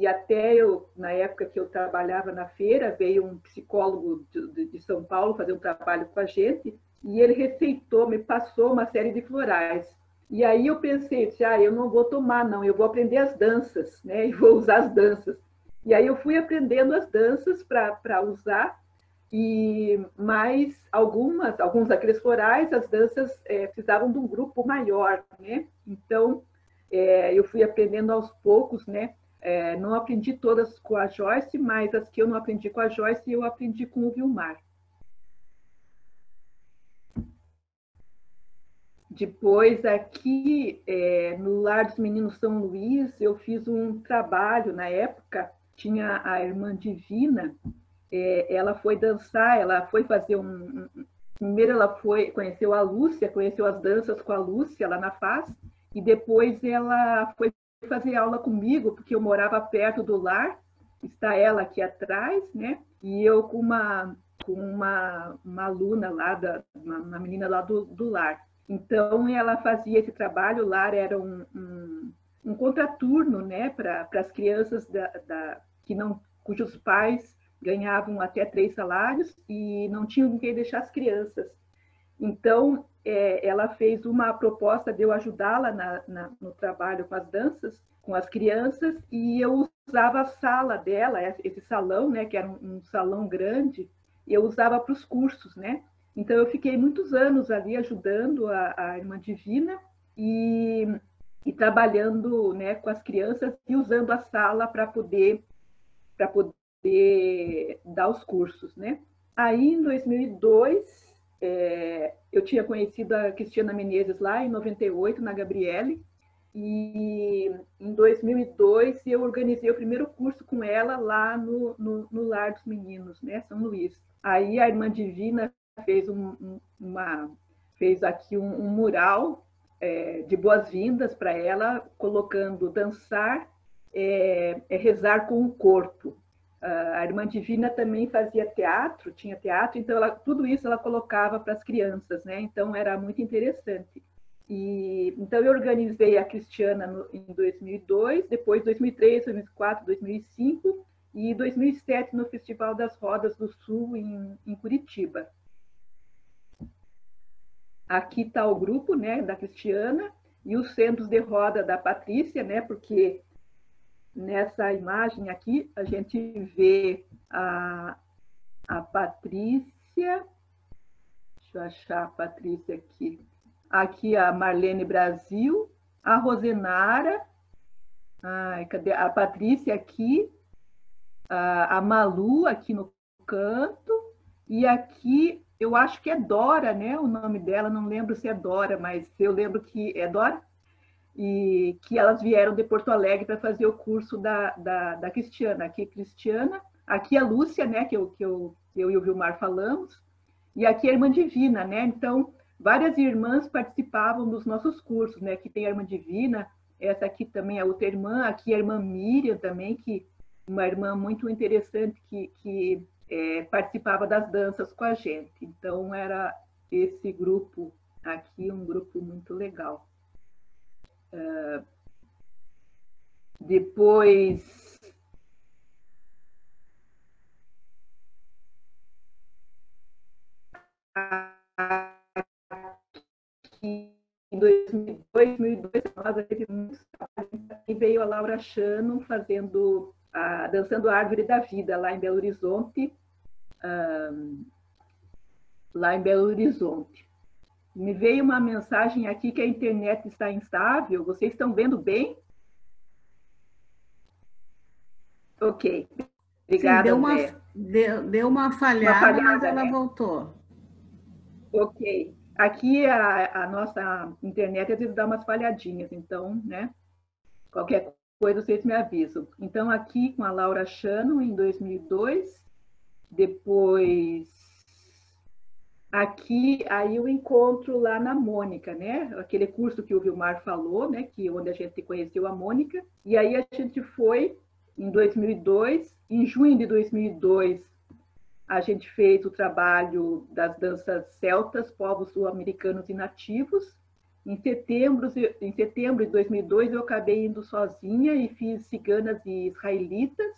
até na época que eu trabalhava na feira, veio um psicólogo de São Paulo fazer um trabalho com a gente, e ele receitou, me passou uma série de florais. E aí eu pensei, eu não vou tomar, não, eu vou aprender as danças, né? E vou usar as danças. E aí eu fui aprendendo as danças para usar, mas alguns daqueles florais, as danças precisavam de um grupo maior, né? Então, eu fui aprendendo aos poucos, né? Não aprendi todas com a Joyce, mas as que eu não aprendi com a Joyce, eu aprendi com o Vilmar. Depois, aqui no Lar dos Meninos São Luís, eu fiz um trabalho na época, tinha a irmã Divina, ela foi dançar, ela foi fazer primeiro ela conheceu a Lúcia, conheceu as danças com a Lúcia lá na FAS, e depois ela foi fazer aula comigo, porque eu morava perto do lar, está ela aqui atrás, né? E eu com uma aluna lá, uma menina lá do lar. Então, ela fazia esse trabalho, o lar era um contraturno, né, para as crianças cujos pais ganhavam até 3 salários e não tinham com quem deixar as crianças. Então, ela fez uma proposta de eu ajudá-la no trabalho com as danças, com as crianças, e eu usava a sala dela, esse salão, né, que era um salão grande, e eu usava para os cursos, né? Então, eu fiquei muitos anos ali ajudando a Irmã Divina e trabalhando, né, com as crianças e usando a sala para poder dar os cursos, né? Aí, em 2002, eu tinha conhecido a Cristiana Menezes lá em 98, na Gabriele, e em 2002 eu organizei o primeiro curso com ela lá no Lar dos Meninos, né, São Luís. Aí a Irmã Divina fez aqui um mural de boas-vindas para ela, colocando dançar, rezar com o corpo. A Irmã Divina também fazia teatro, tinha teatro, então tudo isso ela colocava para as crianças, né? Então era muito interessante. Então eu organizei a Cristiana em 2002, depois 2003, 2004, 2005 e 2007 no Festival das Rodas do Sul em Curitiba. Aqui está o grupo, né, da Cristiana e os centros de roda da Patrícia, né? Porque nessa imagem aqui, a gente vê a Patrícia. Deixa eu achar a Patrícia aqui. Aqui a Marlene Brasil, a Rosenara, cadê? A Patrícia aqui, a Malu aqui no canto, e aqui eu acho que é Dora, né? O nome dela, não lembro se é Dora, mas eu lembro que é Dora. E que elas vieram de Porto Alegre para fazer o curso da Cristiana. Aqui, Cristiana, aqui a Lúcia, né, que eu e o Vilmar falamos, e aqui a Irmã Divina, né? Então, várias irmãs participavam dos nossos cursos, né? Aqui tem a Irmã Divina, essa aqui também é outra irmã, aqui a Irmã Miriam também, que uma irmã muito interessante que participava das danças com a gente. Então, era esse grupo aqui, um grupo muito legal. Depois... em 2002, nós teve muitos trabalhos, e veio a Laura Shannon fazendo dançando a Árvore da Vida lá em Belo Horizonte, Me veio uma mensagem aqui que a internet está instável. Vocês estão vendo bem? Ok. Obrigada, sim, deu uma falhada, mas ela, né, voltou. Ok. Aqui a nossa internet às vezes dá umas falhadinhas, então, né? Qualquer coisa vocês me avisam. Então, aqui com a Laura Shannon, em 2002, depois aqui, aí eu encontro lá na Mônica, né? Aquele curso que o Vilmar falou, né? Onde a gente conheceu a Mônica. E aí a gente foi em 2002, em junho de 2002, a gente fez o trabalho das danças celtas, povos sul-americanos e nativos. Em setembro de 2002, eu acabei indo sozinha e fiz ciganas e israelitas.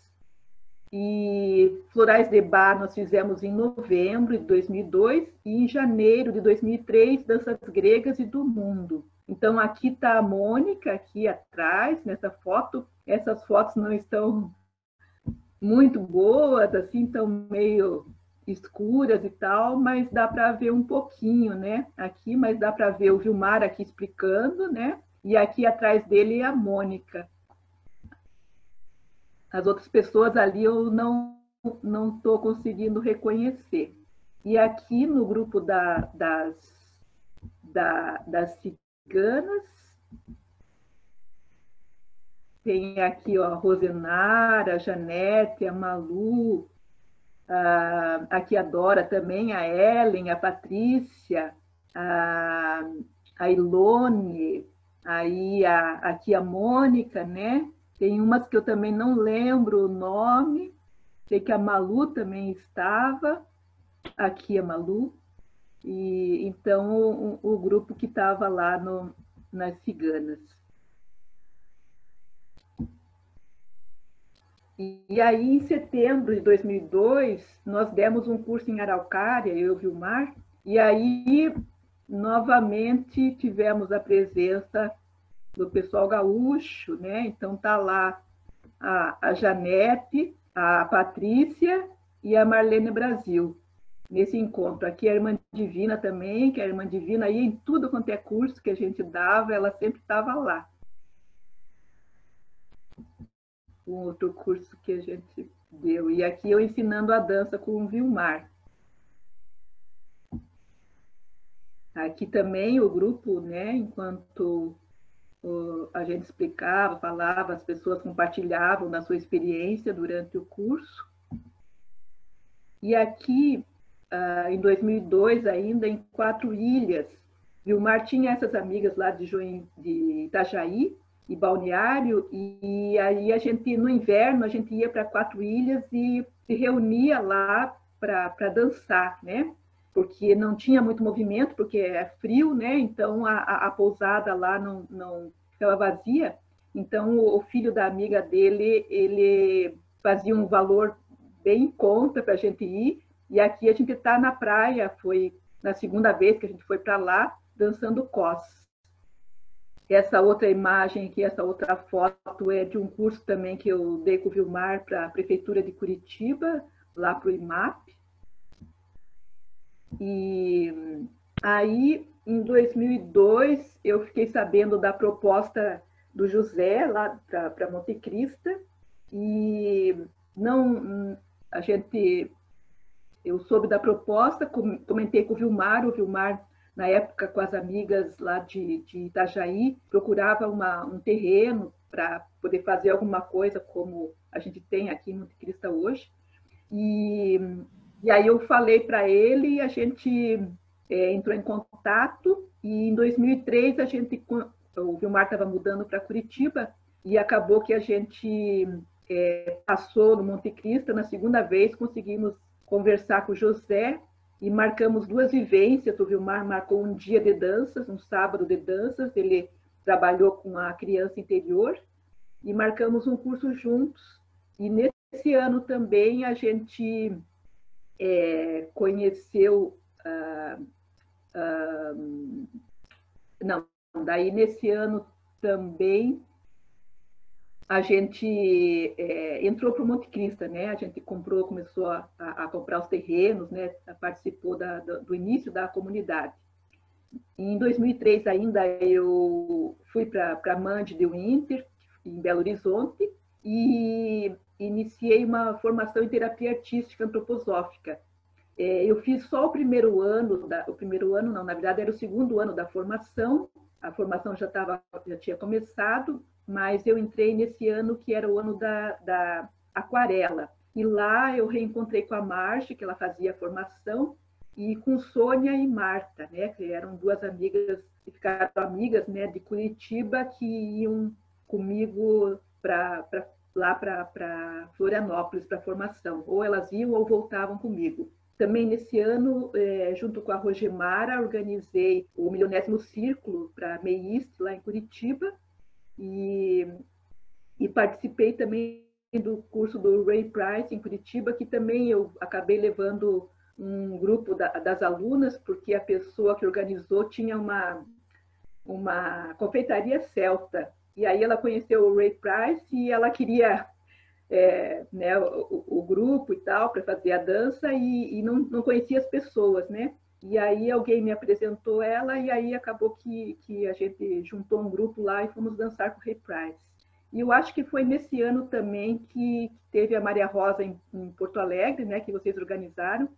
E Florais de Bar nós fizemos em novembro de 2002 e em janeiro de 2003, danças gregas e do mundo. Então, aqui está a Mônica, aqui atrás, nessa foto. Essas fotos não estão muito boas, assim, estão meio escuras e tal, mas dá para ver um pouquinho, né? Aqui, mas dá para ver o Vilmar aqui explicando, né? E aqui atrás dele é a Mônica. As outras pessoas ali eu não estou conseguindo reconhecer. E aqui no grupo das ciganas, tem aqui ó, a Rosenara, a Janete, a Malu, aqui a Dora também, a Ellen, a Patrícia, a Ilone, aí aqui a Mônica, né? Tem umas que eu também não lembro o nome, sei que a Malu também estava, aqui a Malu, e então o grupo que estava lá nas ciganas. E aí, em setembro de 2002, nós demos um curso em Araucária, eu e o Vilmar, e aí, novamente, tivemos a presença do pessoal gaúcho, né? Então, tá lá a Janete, a Patrícia e a Marlene Brasil, nesse encontro. Aqui a Irmã Divina também, que a Irmã Divina ia em tudo quanto é curso que a gente dava, ela sempre estava lá. Um outro curso que a gente deu. E aqui eu ensinando a dança com o Vilmar. Aqui também o grupo, né, enquanto a gente explicava, falava, as pessoas compartilhavam da sua experiência durante o curso. E aqui, em 2002 ainda, em Quatro Ilhas, Vilmar tinha essas amigas lá de Itajaí, e Balneário, e aí a gente, no inverno, a gente ia para Quatro Ilhas e se reunia lá para dançar, né? Porque não tinha muito movimento, porque é frio, né? Então a pousada lá não ficava vazia. Então o filho da amiga dele, ele fazia um valor bem em conta para a gente ir, e aqui a gente está na praia, foi na segunda vez que a gente foi para lá, dançando cos. Essa outra imagem aqui, essa outra foto é de um curso também que eu dei com o Vilmar para a Prefeitura de Curitiba, lá para o IMAP. E aí, em 2002, eu fiquei sabendo da proposta do José, lá para Monte Cristo, e eu soube da proposta, comentei com o Vilmar na época, com as amigas lá de Itajaí, procurava um terreno para poder fazer alguma coisa como a gente tem aqui em Monte Cristo hoje, E aí eu falei para ele e a gente entrou em contato. E em 2003 o Vilmar estava mudando para Curitiba e acabou que a gente passou no Monte Cristo. Na segunda vez conseguimos conversar com o José e marcamos 2 vivências. O Vilmar marcou um dia de danças, um sábado de danças. Ele trabalhou com a criança interior e marcamos um curso juntos. E nesse ano também a gente conheceu... não, daí nesse ano também a gente entrou para o Monte Cristo, né? A gente começou a comprar os terrenos, né? Participou do início da comunidade. Em 2003 ainda eu fui para a Mande de Winter, em Belo Horizonte, e iniciei uma formação em terapia artística antroposófica. Eu fiz só o primeiro ano, não, na verdade era o segundo ano da formação. A formação já tinha começado, mas eu entrei nesse ano que era o ano da aquarela. E lá eu reencontrei com a Marge, que ela fazia a formação, e com Sônia e Marta, né, que eram 2 amigas, que ficaram amigas, né, de Curitiba, que iam comigo lá para Florianópolis para formação. Ou elas iam ou voltavam comigo. Também nesse ano, junto com a Rogemara, organizei o 1000º Círculo para MEIST, lá em Curitiba, e participei também do curso do Ray Price, em Curitiba, que também eu acabei levando um grupo das alunas, porque a pessoa que organizou tinha uma confeitaria celta, e aí ela conheceu o Ray Price e ela queria... né, o grupo e tal, para fazer a dança, e não conhecia as pessoas, né? E aí alguém me apresentou ela, e aí acabou que a gente juntou um grupo lá e fomos dançar com o Ray Price. E eu acho que foi nesse ano também que teve a Maria Rosa em Porto Alegre, né, que vocês organizaram,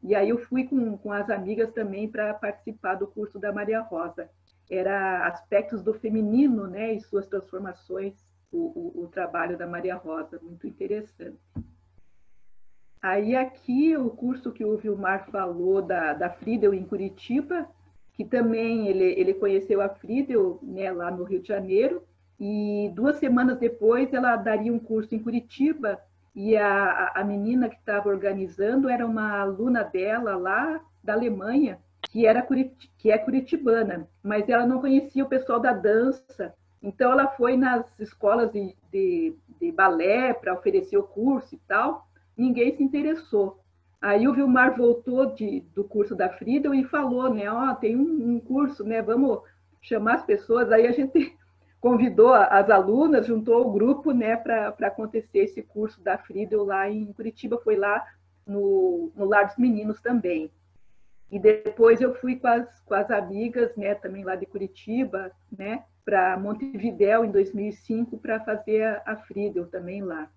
e aí eu fui com as amigas também para participar do curso da Maria Rosa. Era aspectos do feminino, né, e suas transformações, o trabalho da Maria Rosa, muito interessante. Aí aqui o curso que o Vilmar falou da Friedel em Curitiba, que também ele conheceu a Friedel, né, lá no Rio de Janeiro, e 2 semanas depois ela daria um curso em Curitiba, e a menina que estava organizando era uma aluna dela lá da Alemanha, que é curitibana, mas ela não conhecia o pessoal da dança. Então, ela foi nas escolas de balé para oferecer o curso e tal, ninguém se interessou. Aí o Vilmar voltou do curso da Friedel e falou, né, tem um curso, né, vamos chamar as pessoas. Aí a gente convidou as alunas, juntou o grupo, né, para acontecer esse curso da Friedel lá em Curitiba, foi lá no Lar dos Meninos também. E depois eu fui com as amigas, né, também lá de Curitiba, né, para Montevidéu em 2005 para fazer a Friedel também lá.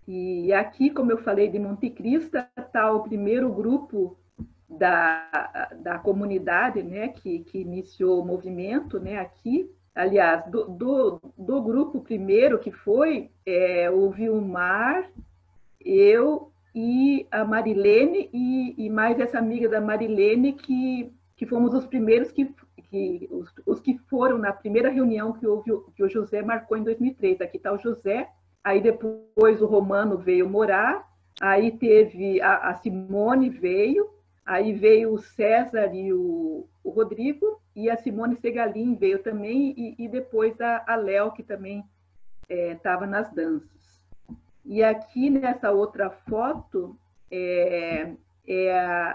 E aqui, como eu falei de Monte Cristo, está o primeiro grupo da comunidade, né, que iniciou o movimento, né, aqui. Aliás, do grupo primeiro que foi o Vilmar, eu e a Marilene, e mais essa amiga da Marilene, que fomos os primeiros os que foram na primeira reunião que o José marcou em 2003. Aqui está o José, aí depois o Romano veio morar, aí teve a Simone veio, aí veio o César e o Rodrigo, e a Simone Segalin veio também, e depois a Léo, que também estava nas danças. E aqui nessa outra foto,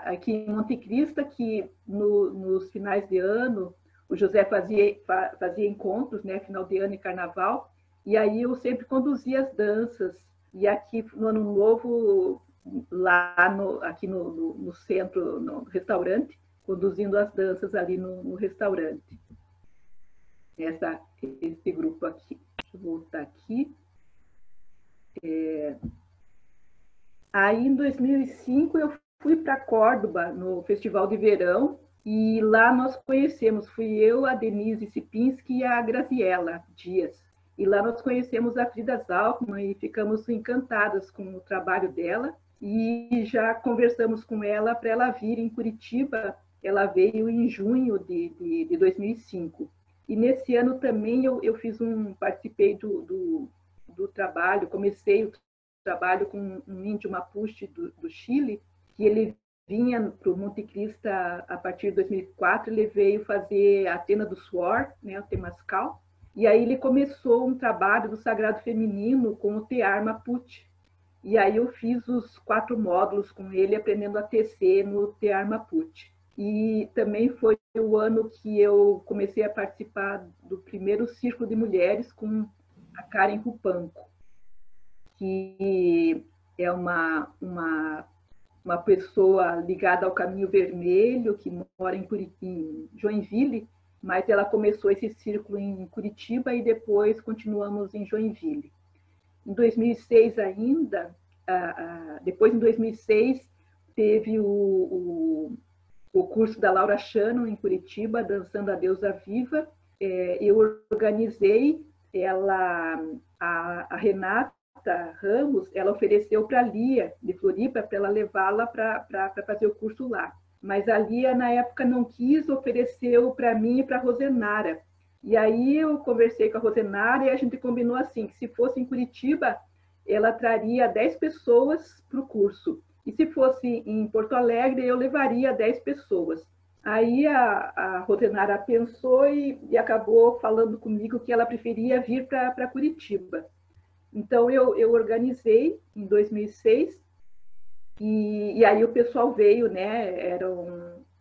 aqui em Monte Cristo, que nos finais de ano, o José fazia encontros, né, final de ano e carnaval, e aí eu sempre conduzia as danças. E aqui no Ano Novo, lá aqui no centro, no restaurante, conduzindo as danças ali no restaurante. Esse grupo aqui. Deixa eu voltar aqui. Aí, em 2005, eu fui para Córdoba, no Festival de Verão, e lá nós conhecemos, fui eu, a Denise Sipinski e a Graziela Dias. E lá nós conhecemos a Frida Zalkman e ficamos encantadas com o trabalho dela. E já conversamos com ela para ela vir em Curitiba. Ela veio em junho de 2005. E nesse ano também eu participei do trabalho, comecei o trabalho com um índio Mapuche do Chile, que ele vinha para o Monte Cristo a partir de 2004, ele veio fazer a Tena do Suor, né, o Temascal, e aí ele começou um trabalho do Sagrado Feminino com o tear Mapuche. E aí eu fiz os 4 módulos com ele, aprendendo a tecer no tear Mapuche. E também foi o ano que eu comecei a participar do primeiro Círculo de Mulheres com a Karen Rupanco, que é uma pessoa ligada ao Caminho Vermelho, que mora em Joinville, mas ela começou esse círculo em Curitiba e depois continuamos em Joinville. Em 2006 ainda, depois em 2006, teve o curso da Laura Shannon em Curitiba, Dançando a Deusa Viva. Eu organizei, a Renata Ramos, ela ofereceu para a Lia de Floripa para ela levá-la para fazer o curso lá. Mas a Lia, na época, não quis, ofereceu para mim e para a Rosenara. E aí eu conversei com a Rosenara e a gente combinou assim, que se fosse em Curitiba, ela traria 10 pessoas para o curso. E se fosse em Porto Alegre, eu levaria 10 pessoas. Aí a Rosenara pensou e acabou falando comigo que ela preferia vir para Curitiba. Então, eu organizei em 2006 e aí o pessoal veio, né?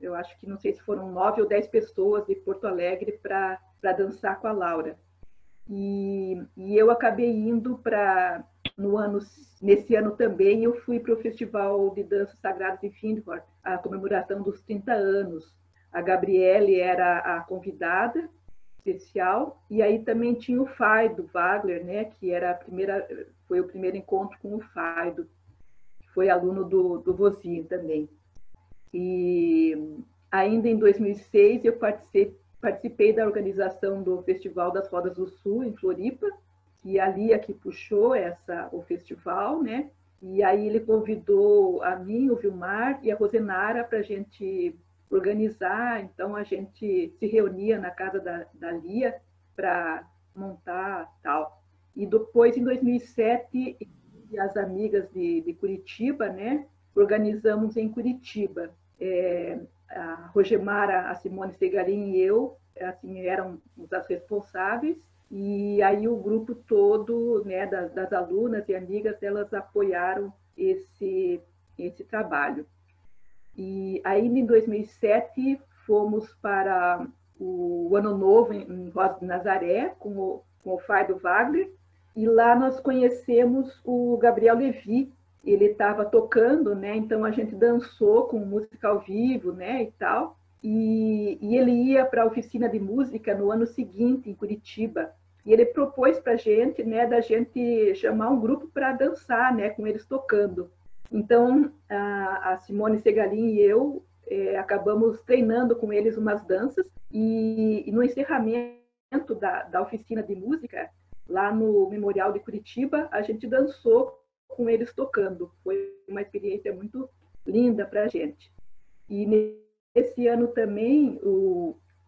Eu acho que não sei se foram 9 ou 10 pessoas de Porto Alegre para dançar com a Laura. E eu acabei indo nesse ano também, eu fui para o Festival de Danças Sagradas de Findhorn, a comemoração dos 30 anos. A Gabriele era a convidada especial, e aí também tinha o Faido Wagler, né, que foi o primeiro encontro com o Faido, que foi aluno do Vozinho também. E ainda em 2006 eu participei da organização do Festival das Rodas do Sul, em Floripa, que a Lia que puxou o festival, né? E aí ele convidou a mim, o Vilmar e a Rosenara para a gente organizar. Então a gente se reunia na casa da Lia para montar tal. E depois, em 2007, as amigas de Curitiba, né? Organizamos em Curitiba. A Rogemara, a Simone Segarin e eu, assim, éramos as responsáveis. E aí o grupo todo, né, das alunas e amigas, elas apoiaram esse trabalho. E ainda em 2007 fomos para o Ano Novo em Rosa de Nazaré com o Faido Wagner, e lá nós conhecemos o Gabriel Levi. Ele estava tocando, né? Então a gente dançou com música ao vivo, né, e tal. E ele ia para a oficina de música no ano seguinte em Curitiba. E ele propôs para a gente, né, da gente chamar um grupo para dançar, né, com eles tocando. Então, a Simone Segarin e eu acabamos treinando com eles umas danças, e no encerramento da oficina de música, lá no Memorial de Curitiba, a gente dançou com eles tocando. Foi uma experiência muito linda para a gente. E nesse ano também,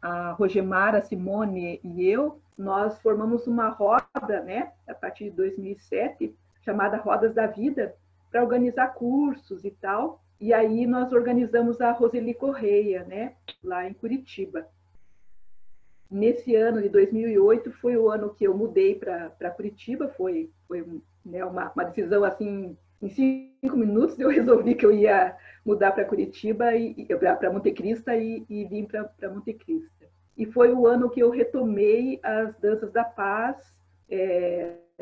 a Rogemara, a Simone e eu, nós formamos uma roda, né, a partir de 2007, chamada Rodas da Vida, para organizar cursos e tal. E aí nós organizamos a Roseli Correia, né, lá em Curitiba. Nesse ano de 2008 foi o ano que eu mudei para Curitiba. Foi né, uma decisão assim, em 5 minutos eu resolvi que eu ia mudar para Curitiba, para Monte Cristo, e vim para Monte Cristo. E foi o ano que eu retomei as danças da paz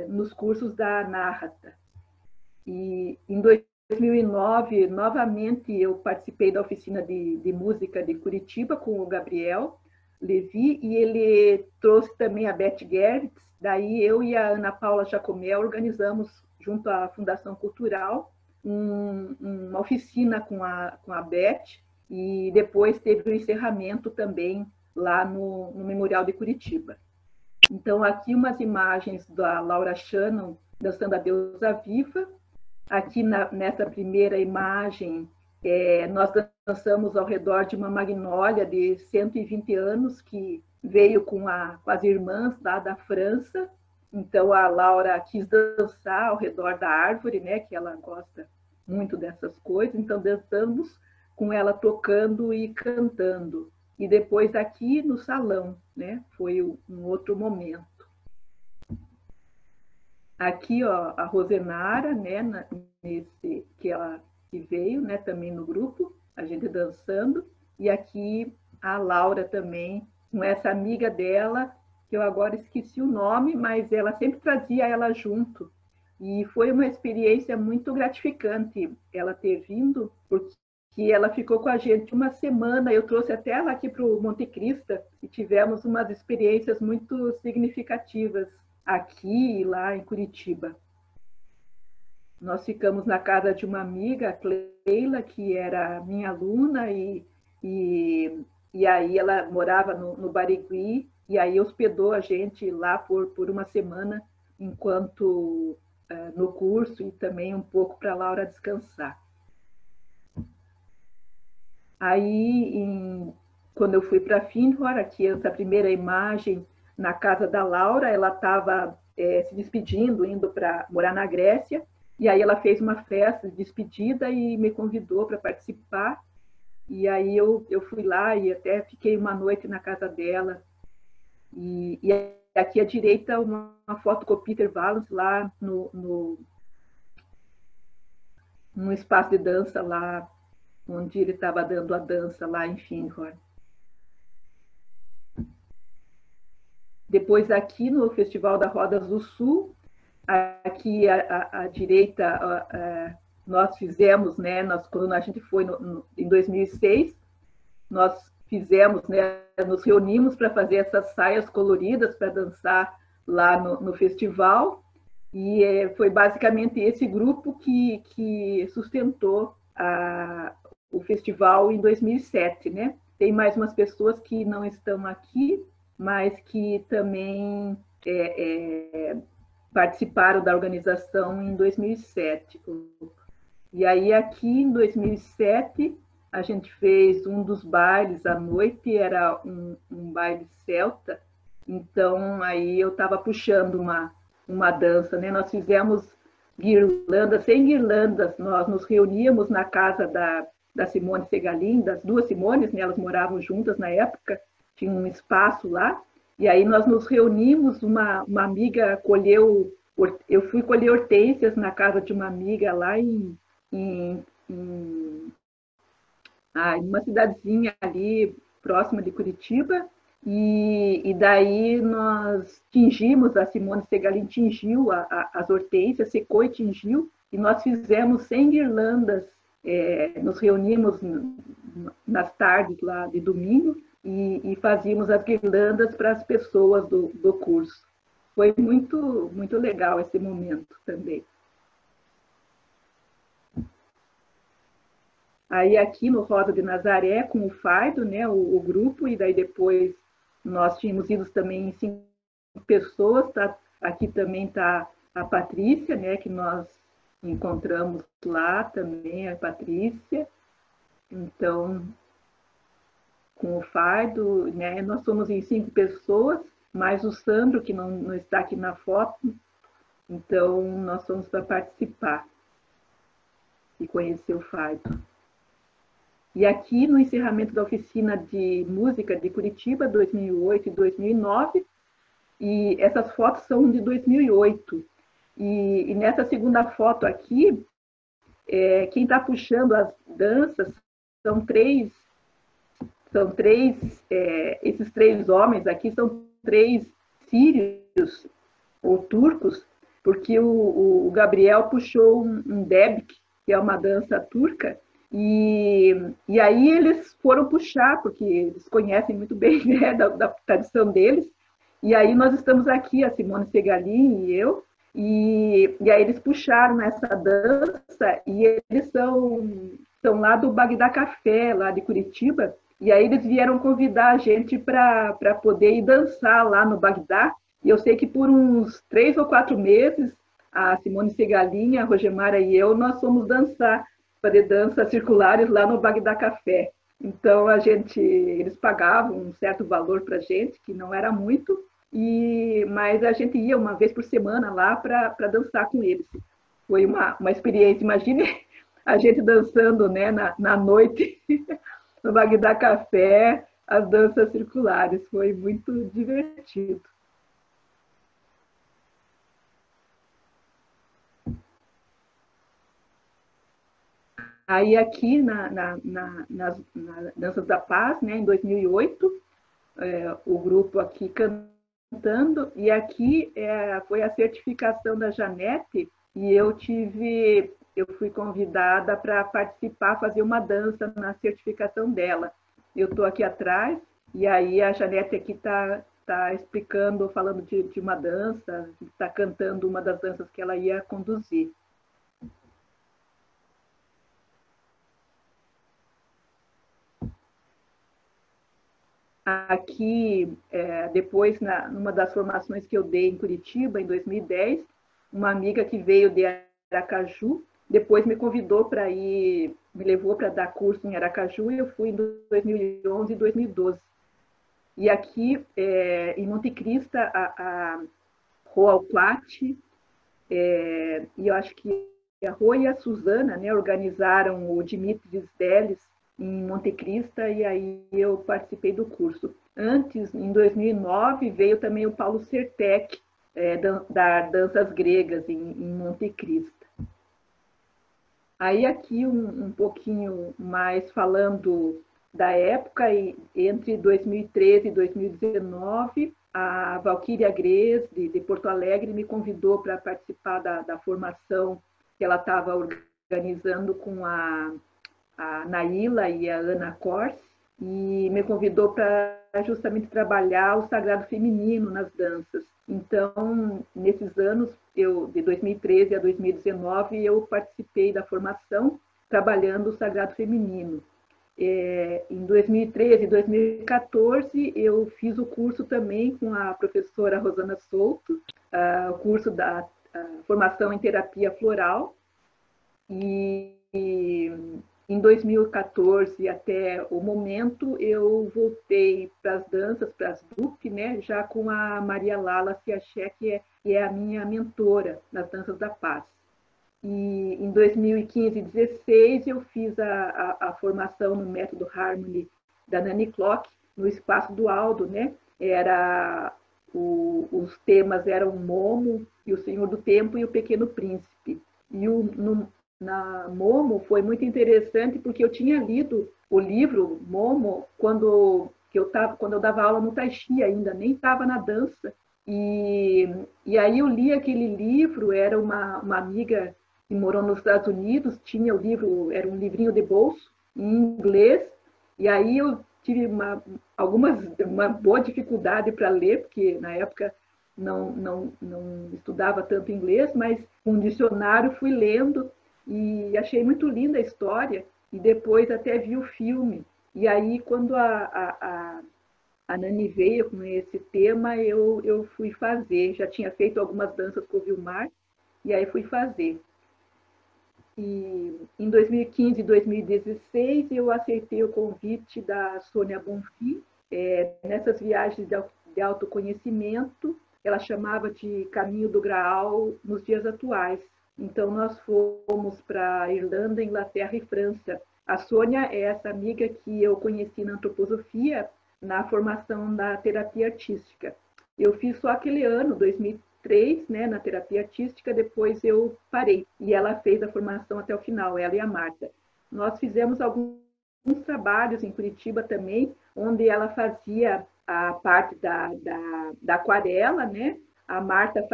nos cursos da Narrata. E em 2009, novamente, eu participei da oficina de música de Curitiba com o Gabriel Levi, e ele trouxe também a Beth Gerritz. Daí eu e a Ana Paula Jacomel organizamos, junto à Fundação Cultural, uma oficina com a Beth, e depois teve o encerramento também lá no Memorial de Curitiba. Então, aqui umas imagens da Laura Shannon dançando a Deusa Viva. Aqui nessa primeira imagem, nós dançamos ao redor de uma magnólia de 120 anos que veio com as irmãs lá da França. Então, a Laura quis dançar ao redor da árvore, né, que ela gosta muito dessas coisas. Então, dançamos com ela tocando e cantando. E depois aqui no salão, né, foi um outro momento. Aqui, ó, a Rosenara, né, que veio, né, também no grupo, a gente dançando. E aqui a Laura também, com essa amiga dela, que eu agora esqueci o nome, mas ela sempre trazia ela junto. E foi uma experiência muito gratificante ela ter vindo, porque ela ficou com a gente uma semana. Eu trouxe até ela aqui para o Monte Cristo e tivemos umas experiências muito significativas aqui e lá em Curitiba. Nós ficamos na casa de uma amiga, a Cleila, que era minha aluna, e aí ela morava no Barigui, e aí hospedou a gente lá por uma semana, enquanto no curso, e também um pouco para a Laura descansar. Aí, quando eu fui para Findhorn, aqui essa primeira imagem na casa da Laura, ela estava se despedindo, indo para morar na Grécia, e aí ela fez uma festa de despedida e me convidou para participar. E aí eu fui lá e até fiquei uma noite na casa dela. E aqui à direita uma foto com o Peter Valance lá no espaço de dança lá, onde ele estava dando a dança lá em Findhorn. Depois aqui no Festival da Rodas do Sul, aqui à direita nós fizemos, né, quando a gente foi em 2006, nós fizemos, né, nos reunimos para fazer essas saias coloridas para dançar lá no festival, e foi basicamente esse grupo que sustentou o festival em 2007, né? Tem mais umas pessoas que não estão aqui, mas que também participaram da organização em 2007. E aí, aqui em 2007, a gente fez um dos bailes à noite, era um baile celta, então aí eu estava puxando uma dança, né? Nós fizemos guirlandas, sem guirlandas, nós nos reuníamos na casa da Simone Segalin, das duas Simones, né? Elas moravam juntas na época, tinha um espaço lá, e aí nós nos reunimos, uma amiga colheu, eu fui colher hortênsias na casa de uma amiga lá em uma cidadezinha ali próxima de Curitiba, e daí nós tingimos, a Simone Segalin tingiu as hortênsias, secou e tingiu, e nós fizemos 100 guirlandas, nos reunimos nas tardes lá de domingo, e fazíamos as guirlandas para as pessoas do curso. Foi muito, muito legal esse momento também. Aí aqui no Rosa de Nazaré, com o Faido, né, o grupo, e daí depois nós tínhamos ido também em 5 pessoas, tá? Aqui também está a Patrícia, né, que nós encontramos lá também, a Patrícia. Então, com o Faido, né, nós somos em 5 pessoas, mais o Sandro, que não está aqui na foto, então nós fomos para participar e conhecer o Faido. E aqui no encerramento da oficina de música de Curitiba, 2008 e 2009, e essas fotos são de 2008. E nessa segunda foto aqui, quem está puxando as danças são três, esses 3 homens aqui são 3 sírios ou turcos, porque o Gabriel puxou um debk, que é uma dança turca, e aí eles foram puxar, porque eles conhecem muito bem, né, da tradição deles, e aí nós estamos aqui, a Simone Segalin e eu, e aí eles puxaram essa dança, e eles são lá do Bagdá Café, lá de Curitiba, e aí eles vieram convidar a gente para poder ir dançar lá no Bagdá, E eu sei que por uns 3 ou 4 meses, a Simone Segalinha, a Rogemara e eu, nós fomos dançar, fazer danças circulares lá no Bagdá Café. Então, eles pagavam um certo valor para a gente, que não era muito, mas a gente ia uma vez por semana lá para dançar com eles. Foi uma experiência. Imagine a gente dançando, né, na noite no Bagdá Café, as danças circulares. Foi muito divertido. Aí aqui nas Danças da Paz, né, em 2008, o grupo aqui cantando, e aqui foi a certificação da Janete, e eu fui convidada para participar, fazer uma dança na certificação dela. Eu estou aqui atrás, e aí a Janete aqui está explicando, falando de uma dança, está cantando uma das danças que ela ia conduzir. Aqui, depois, numa das formações que eu dei em Curitiba, em 2010, uma amiga que veio de Aracaju, depois me convidou para ir, me levou para dar curso em Aracaju, e eu fui em 2011 e 2012. E aqui, em Monte Cristo, a Rua Alquate, e eu acho que a Rua e a Suzana, né, organizaram o Dimitris Delis em Monte Cristo, e aí eu participei do curso. Antes, em 2009, veio também o Paulo Sertec, dar danças gregas em Monte Cristo. Aí aqui um pouquinho mais falando da época, entre 2013 e 2019, a Valquíria Gres, de Porto Alegre, me convidou para participar da formação que ela estava organizando com a Naila e a Ana Corse, e me convidou para justamente trabalhar o sagrado feminino nas danças. Então, nesses anos, de 2013 a 2019, eu participei da formação trabalhando o sagrado feminino. Em 2013 e 2014, eu fiz o curso também com a professora Rosana Souto, o curso da formação em terapia floral, e em 2014 até o momento eu voltei para as danças, para as DUP, né, já com a Maria Lala Siaché, que é a minha mentora nas Danças da Paz. E em 2015 e 2016 eu fiz a formação no método Harmony da Nani Clock, no espaço do Aldo, né? Os temas eram o Momo e o Senhor do Tempo e o Pequeno Príncipe. E na Momo foi muito interessante porque eu tinha lido o livro Momo quando eu dava aula no Tai Chi ainda, nem estava na dança. E aí eu li aquele livro, era uma amiga que morou nos Estados Unidos, tinha o livro, era um livrinho de bolso, em inglês, e aí eu tive uma boa dificuldade para ler, porque na época não estudava tanto inglês, mas com um dicionário fui lendo, e achei muito linda a história, e depois até vi o filme. E aí, quando a Nani veio com esse tema, eu fui fazer. Já tinha feito algumas danças com o Vilmar, e aí fui fazer. E em 2015 e 2016, eu aceitei o convite da Sônia Bonfim, nessas viagens de autoconhecimento, ela chamava de Caminho do Graal nos dias atuais. Então, nós fomos para Irlanda, Inglaterra e França. A Sônia é essa amiga que eu conheci na antroposofia, na formação da terapia artística. Eu fiz só aquele ano, 2003, né, na terapia artística, depois eu parei. E ela fez a formação até o final, ela e a Marta. Nós fizemos alguns trabalhos em Curitiba também, onde ela fazia a parte da aquarela, né? A Marta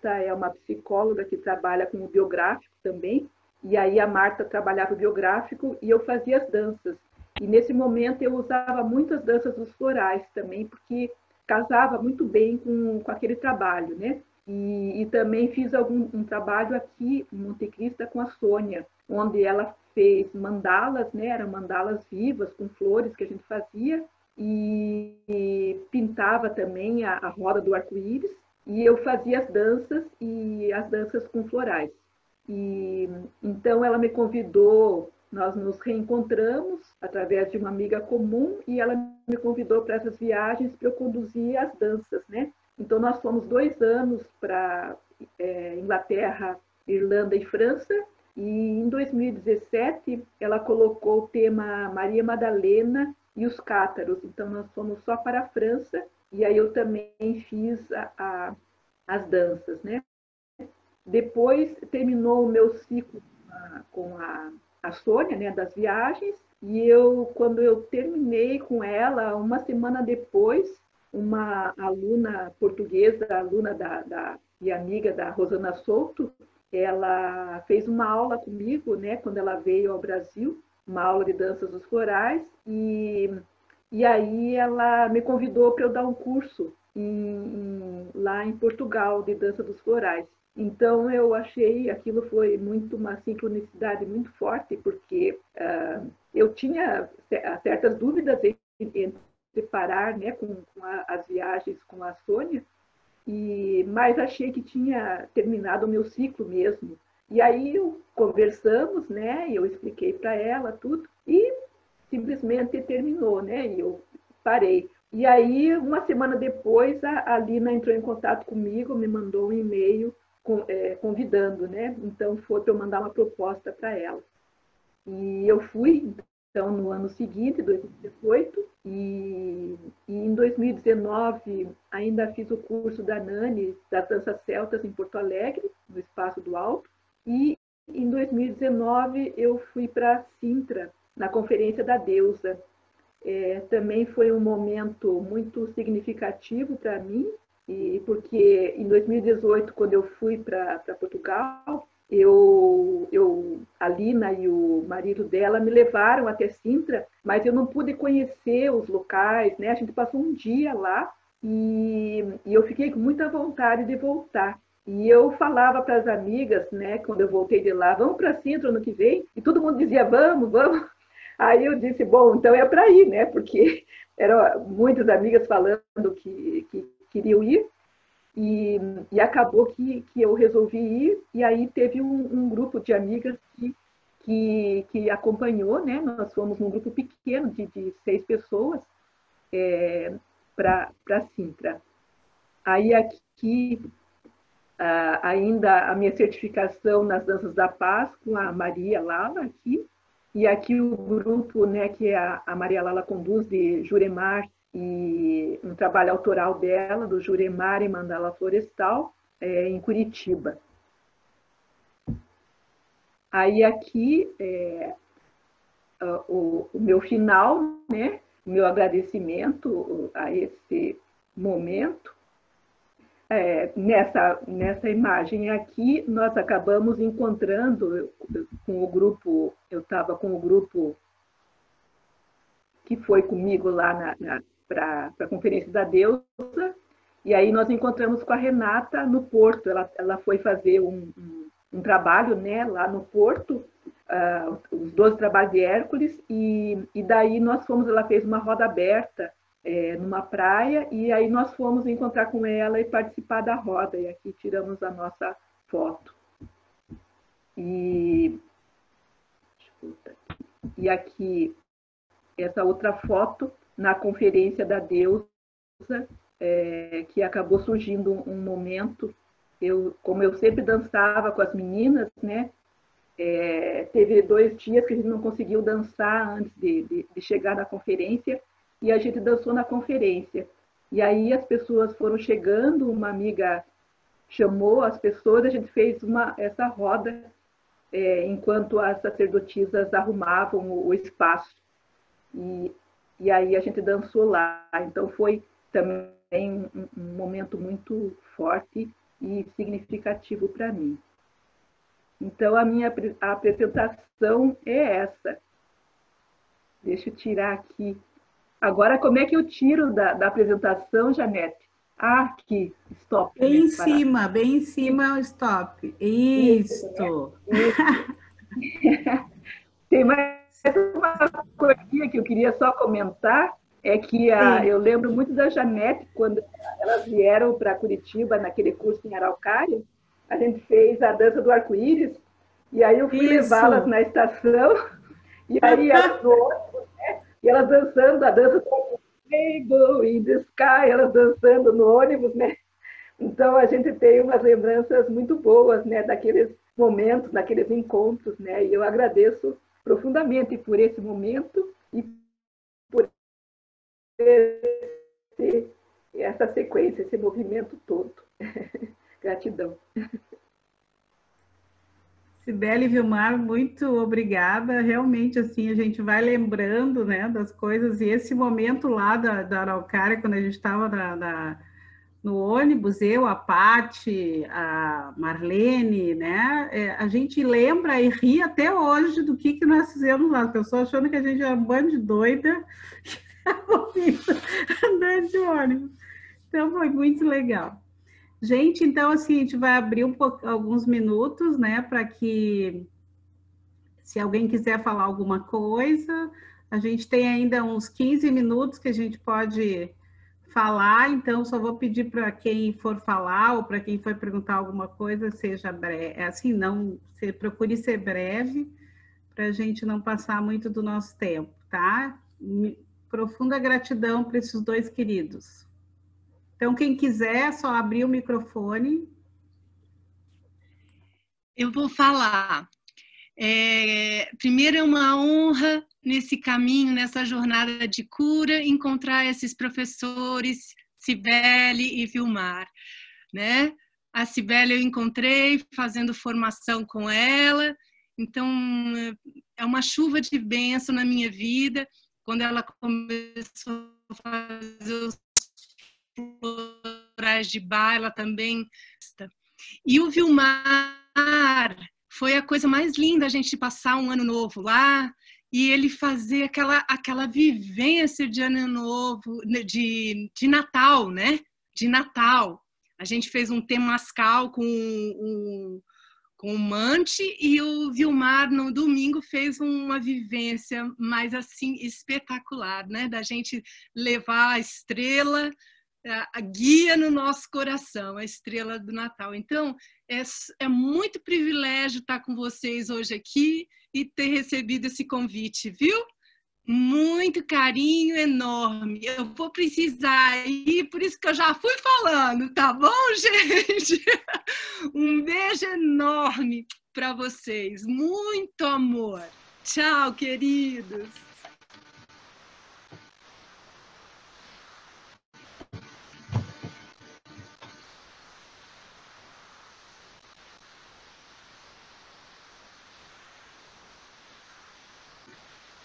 é uma psicóloga que trabalha com o biográfico também, e aí a Marta trabalhava o biográfico e eu fazia as danças. E nesse momento eu usava muitas danças dos florais também, porque casava muito bem com aquele trabalho, né? E também fiz um trabalho aqui em Monte Cristo com a Sônia, onde ela fez mandalas, né? Eram mandalas vivas com flores que a gente fazia, e pintava também a roda do arco-íris, e eu fazia as danças e as danças com florais. E então ela me convidou, nós nos reencontramos através de uma amiga comum e ela me convidou para essas viagens para eu conduzir as danças, né? Então nós fomos 2 anos para Inglaterra, Irlanda e França. E em 2017 ela colocou o tema Maria Madalena e os Cátaros. Então nós fomos só para a França e aí eu também fiz as danças, né? Depois terminou o meu ciclo com a Sônia, né, das viagens, e quando eu terminei com ela, uma semana depois, uma aluna portuguesa, aluna e amiga da Rosana Souto, ela fez uma aula comigo, né, quando ela veio ao Brasil, uma aula de danças dos florais, e aí ela me convidou para eu dar um curso lá em Portugal de dança dos florais. Então, eu achei aquilo foi uma sincronicidade muito forte, porque eu tinha certas dúvidas entre parar, né, com as viagens com a Sônia, mas achei que tinha terminado o meu ciclo mesmo. E aí conversamos, né, e eu expliquei para ela tudo, e simplesmente terminou, né, e eu parei. E aí, uma semana depois, a Lina entrou em contato comigo, me mandou um e-mail convidando, né? Então, foi para eu mandar uma proposta para ela. E eu fui, então, no ano seguinte, 2018, e em 2019 ainda fiz o curso da Nani, das danças celtas, em Porto Alegre, no Espaço do Alto, e em 2019 eu fui para Sintra, na Conferência da Deusa. Também foi um momento muito significativo para mim, porque em 2018, quando eu fui para Portugal, a Lina e o marido dela me levaram até Sintra, mas eu não pude conhecer os locais, né? A gente passou um dia lá e eu fiquei com muita vontade de voltar. E eu falava para as amigas, né, quando eu voltei de lá, vamos para Sintra ano que vem? E todo mundo dizia, vamos, vamos. Aí eu disse, bom, então é para ir, né? Porque eram muitas amigas falando que queriam ir, e acabou que eu resolvi ir, e aí teve um grupo de amigas que acompanhou, né? Nós fomos num grupo pequeno de 6 pessoas para Sintra. Aí aqui, ainda a minha certificação nas danças da paz com a Maria Lala aqui, e aqui o grupo, né, que a Maria Lala conduz, de Juremar, e um trabalho autoral dela, do Juremar e Mandala Florestal, em Curitiba. Aí aqui, o meu final, né, o meu agradecimento a esse momento. Nessa imagem aqui, nós acabamos encontrando com o grupo, eu estava com o grupo que foi comigo lá para a Conferência da Deusa, e aí nós encontramos com a Renata no Porto. Ela foi fazer um trabalho, né, lá no Porto, os 12 trabalhos de Hércules, e daí ela fez uma roda aberta numa praia, e aí nós fomos encontrar com ela e participar da roda, e aqui tiramos a nossa foto. E aqui, essa outra foto, na Conferência da Deusa, que acabou surgindo um momento, como eu sempre dançava com as meninas, né, teve 2 dias que a gente não conseguiu dançar antes de chegar na conferência, e a gente dançou na conferência. E aí as pessoas foram chegando, uma amiga chamou as pessoas, a gente fez essa roda enquanto as sacerdotisas arrumavam o espaço. E aí a gente dançou lá. Então foi também um momento muito forte e significativo para mim. Então a minha apresentação é essa. Deixa eu tirar aqui. Agora, como é que eu tiro da apresentação, Janete? Aqui, stop. Bem em cima o stop. Isso. Tem mais uma coisinha que eu queria só comentar, é que eu lembro muito da Janete, quando elas vieram para Curitiba, naquele curso em Araucária, a gente fez a dança do arco-íris, e aí eu fui levá-las na estação, e aí elas no ônibus, né? E elas dançando a dança do Rainbow in the Sky, elas dançando no ônibus, né? Então a gente tem umas lembranças muito boas, né, daqueles momentos, daqueles encontros, né? E eu agradeço profundamente por esse momento e por essa sequência, esse movimento todo. Gratidão. Cibele e Vilmar, muito obrigada. Realmente, assim, a gente vai lembrando, né, das coisas. E esse momento lá da Araucária, quando a gente estava no ônibus, eu, a Pati, a Marlene, né, a gente lembra e ri até hoje do que nós fizemos lá. Eu estou achando que a gente é um bando de doida andando de ônibus. Então, foi muito legal. Gente, então, assim, a gente vai abrir alguns minutos, né, para que, se alguém quiser falar alguma coisa, a gente tem ainda uns 15 minutos que a gente pode falar, então só vou pedir para quem for falar ou para quem for perguntar alguma coisa, seja breve, assim, não, procure ser breve, para a gente não passar muito do nosso tempo, tá? Profunda gratidão para esses dois queridos. Então, quem quiser, só abrir o microfone. Eu vou falar. Primeiro, é uma honra nesse caminho, nessa jornada de cura, encontrar esses professores, Cibele e Vilmar, né? A Cibele eu encontrei fazendo formação com ela, então é uma chuva de bênção na minha vida. Quando ela começou a fazer os florais de bar, ela também. E o Vilmar foi a coisa mais linda, a gente passar um ano novo lá e ele fazer aquela vivência de ano novo, de Natal, né? De Natal. A gente fez um temascal com o Mante e o Vilmar no domingo fez uma vivência mais assim espetacular, né? Da gente levar a estrela, a guia no nosso coração, a estrela do Natal. Então, é muito privilégio estar com vocês hoje aqui e ter recebido esse convite, viu? Muito carinho enorme. Eu vou precisar ir, por isso que eu já fui falando, tá bom, gente? Um beijo enorme para vocês. Muito amor. Tchau, queridos.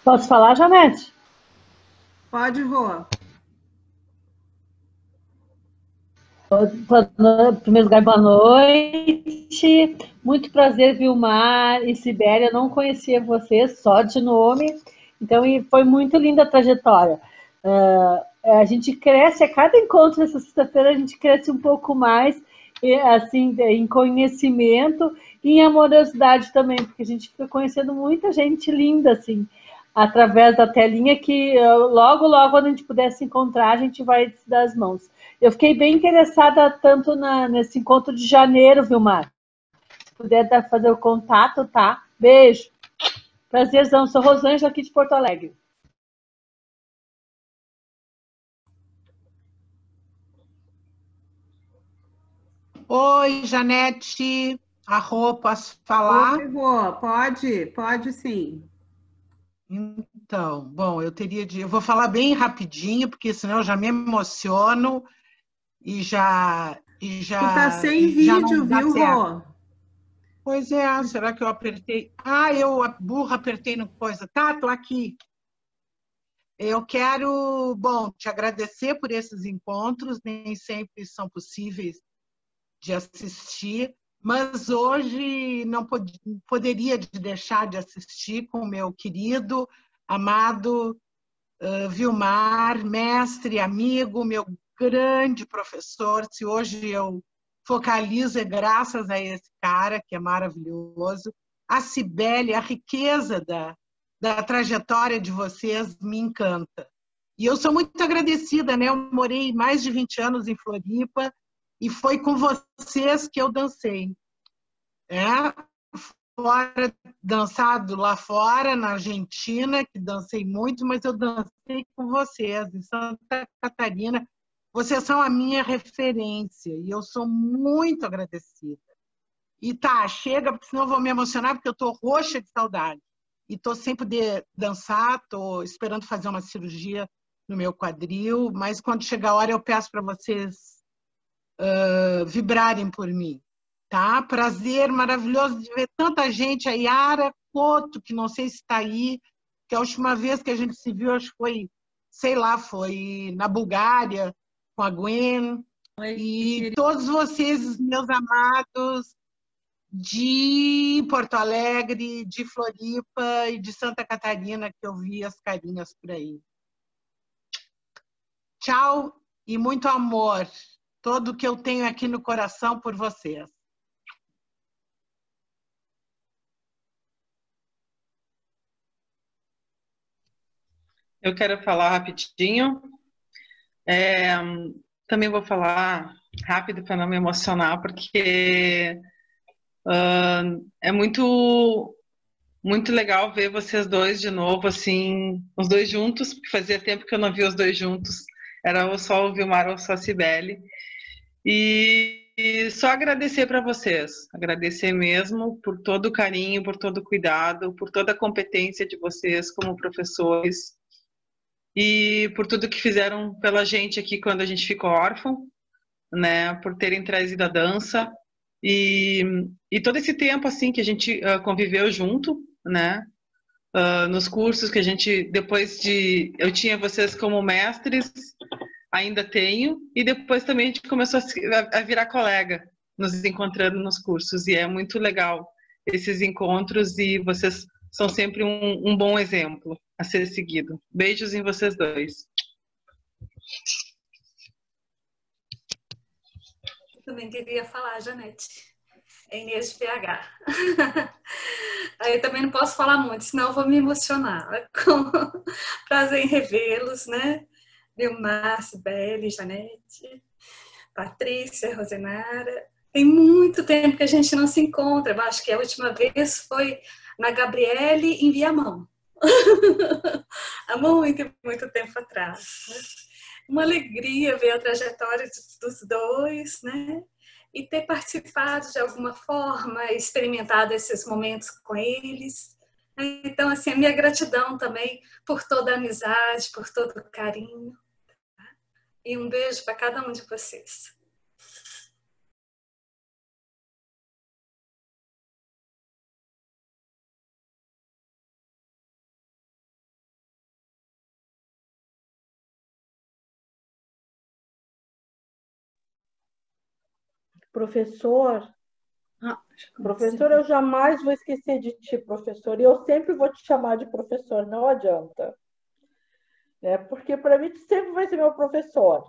Posso falar, Janete? Pode, Rô. Em primeiro lugar, boa noite. Muito prazer, Vilmar e Cibele. Eu não conhecia vocês, só de nome. Então, foi muito linda a trajetória. A gente cresce, a cada encontro dessa sexta-feira, a gente cresce um pouco mais, assim, em conhecimento e em amorosidade também, porque a gente fica conhecendo muita gente linda, assim, através da telinha, que logo, logo, quando a gente puder se encontrar, a gente vai se dar as mãos. Eu fiquei bem interessada tanto nesse encontro de janeiro, Vilmar. Se puder fazer o contato, tá? Beijo. Prazerzão. Sou Rosângela aqui de Porto Alegre. Oi, Janete. Rô, posso falar? Oi, Rô. Pode sim. Então, bom, eu vou falar bem rapidinho, porque senão eu já me emociono e já Tu tá sem vídeo, viu, Rô? Pois é, será que eu apertei? Eu, a burra, apertei no coisa. Tá, tô aqui. Eu quero, bom, te agradecer por esses encontros, nem sempre são possíveis de assistir, mas hoje não poderia deixar de assistir com o meu querido, amado Vilmar, mestre, amigo, meu grande professor. Se hoje eu focalizo é graças a esse cara, que é maravilhoso. A Cibele, a riqueza da trajetória de vocês me encanta. E eu sou muito agradecida, né? Eu morei mais de 20 anos em Floripa e foi com vocês que eu dancei. Fora, dançado lá fora, na Argentina, que dancei muito, mas eu dancei com vocês, em Santa Catarina. Vocês são a minha referência e eu sou muito agradecida. E tá, chega, porque senão eu vou me emocionar, porque eu tô roxa de saudade. E tô sem poder dançar, tô esperando fazer uma cirurgia no meu quadril, mas quando chegar a hora eu peço para vocês vibrarem por mim. Tá? Prazer maravilhoso de ver tanta gente. A Yara Couto, que não sei se está aí, que a última vez que a gente se viu, acho que foi, sei lá, foi na Bulgária, com a Gwen. E todos vocês, meus amados, de Porto Alegre, de Floripa e de Santa Catarina, que eu vi as carinhas por aí. Tchau e muito amor. Todo que eu tenho aqui no coração por vocês. Eu quero falar rapidinho. Também vou falar rápido para não me emocionar, porque é muito legal ver vocês dois de novo, assim, os dois juntos, porque fazia tempo que eu não via os dois juntos. Era ou só o Vilmar ou só a Cibele. E só agradecer para vocês, agradecer mesmo por todo o carinho, por todo o cuidado, por toda a competência de vocês como professores e por tudo que fizeram pela gente aqui quando a gente ficou órfão, né, por terem trazido a dança e todo esse tempo assim que a gente conviveu junto, né, nos cursos que a gente, eu tinha vocês como mestres, ainda tenho, e depois também a gente começou a virar colega, nos encontrando nos cursos, e é muito legal esses encontros, e vocês são sempre um bom exemplo a ser seguido. Beijos em vocês dois. Eu também queria falar, Janete. É Inês de PH. Aí eu também não posso falar muito, senão eu vou me emocionar. Com prazer em revê-los, né? Vilmar, Cibele, Janete, Patrícia, Rosenara. Tem muito tempo que a gente não se encontra. Eu acho que a última vez foi na Gabriele em Viamão. Há muito, muito tempo atrás. Né? Uma alegria ver a trajetória dos dois, né? E ter participado de alguma forma, experimentado esses momentos com eles. Então, assim, a minha gratidão também por toda a amizade, por todo o carinho. Tá? E um beijo para cada um de vocês. Professor, eu jamais vou esquecer de ti, professor, e eu sempre vou te chamar de professor, não adianta. Né? Porque para mim tu sempre vai ser meu professor.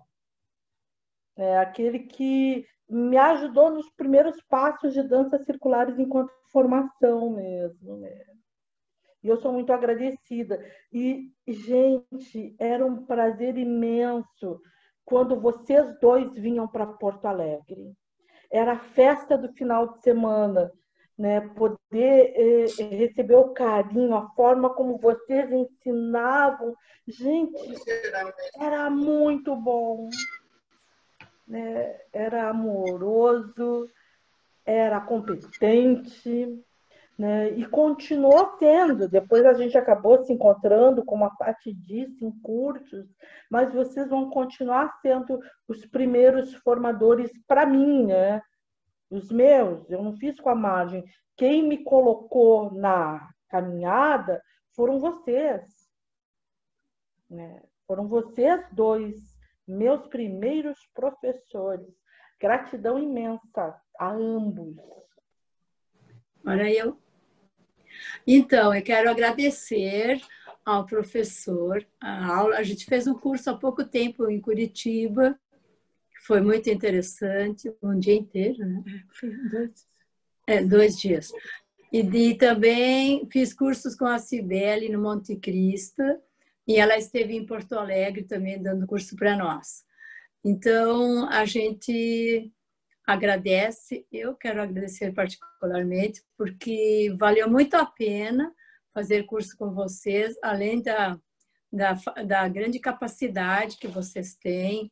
Aquele que me ajudou nos primeiros passos de danças circulares enquanto formação mesmo. Né? E eu sou muito agradecida. E, gente, era um prazer imenso quando vocês dois vinham para Porto Alegre. Era a festa do final de semana, né? Poder receber o carinho, a forma como vocês ensinavam. Gente, era muito bom. Né? Era amoroso, era competente, né? E continuou sendo. Depois a gente acabou se encontrando, como a Paty disse, em cursos, mas vocês vão continuar sendo os primeiros formadores para mim, né? Os meus, eu não fiz com a margem. Quem me colocou na caminhada foram vocês. Né? Foram vocês dois, meus primeiros professores. Gratidão imensa a ambos. Agora eu. Então, eu quero agradecer ao professor a aula. A gente fez um curso há pouco tempo em Curitiba, que foi muito interessante, um dia inteiro, né? 2 dias. E também fiz cursos com a Cibele no Monte Cristo, e ela esteve em Porto Alegre também dando curso para nós. Então, a gente agradece, eu quero agradecer particularmente, porque valeu muito a pena fazer curso com vocês, além da grande capacidade que vocês têm,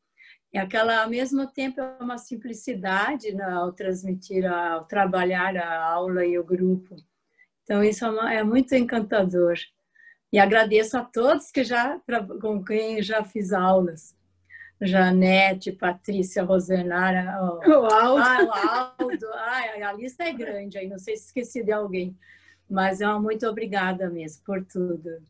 e aquela, ao mesmo tempo, é uma simplicidade, né, ao transmitir, ao trabalhar a aula e o grupo. Então, isso é muito encantador. E agradeço a todos com quem já fiz aulas. Janete, Patrícia, Rosenara, o Aldo. O Aldo. A lista é grande aí, não sei se esqueci de alguém. Mas muito obrigada mesmo por tudo.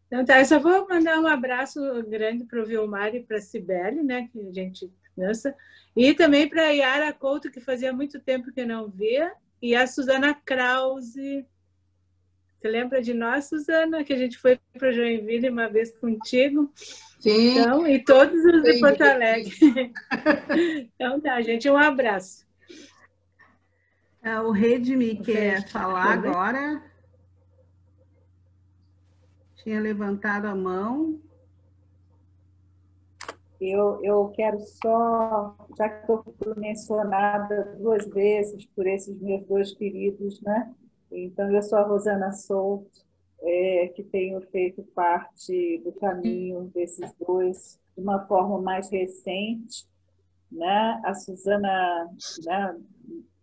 Então, tá, eu só vou mandar um abraço grande para o Vilmar e para a Cibele, né, que a gente dança, e também para a Yara Couto, que fazia muito tempo que eu não via, e a Suzana Krause. Você lembra de nós, Suzana, que a gente foi para Joinville uma vez contigo? Sim. Então, e todos os de Porto Alegre. Então tá, gente, um abraço. O Redmi quer falar agora. Tinha levantado a mão. Eu quero só, já que eu fui mencionada 2 vezes por esses meus 2 queridos, né? Então, eu sou a Rosana Souto, que tenho feito parte do caminho desses 2 de uma forma mais recente, né? A Suzana, né,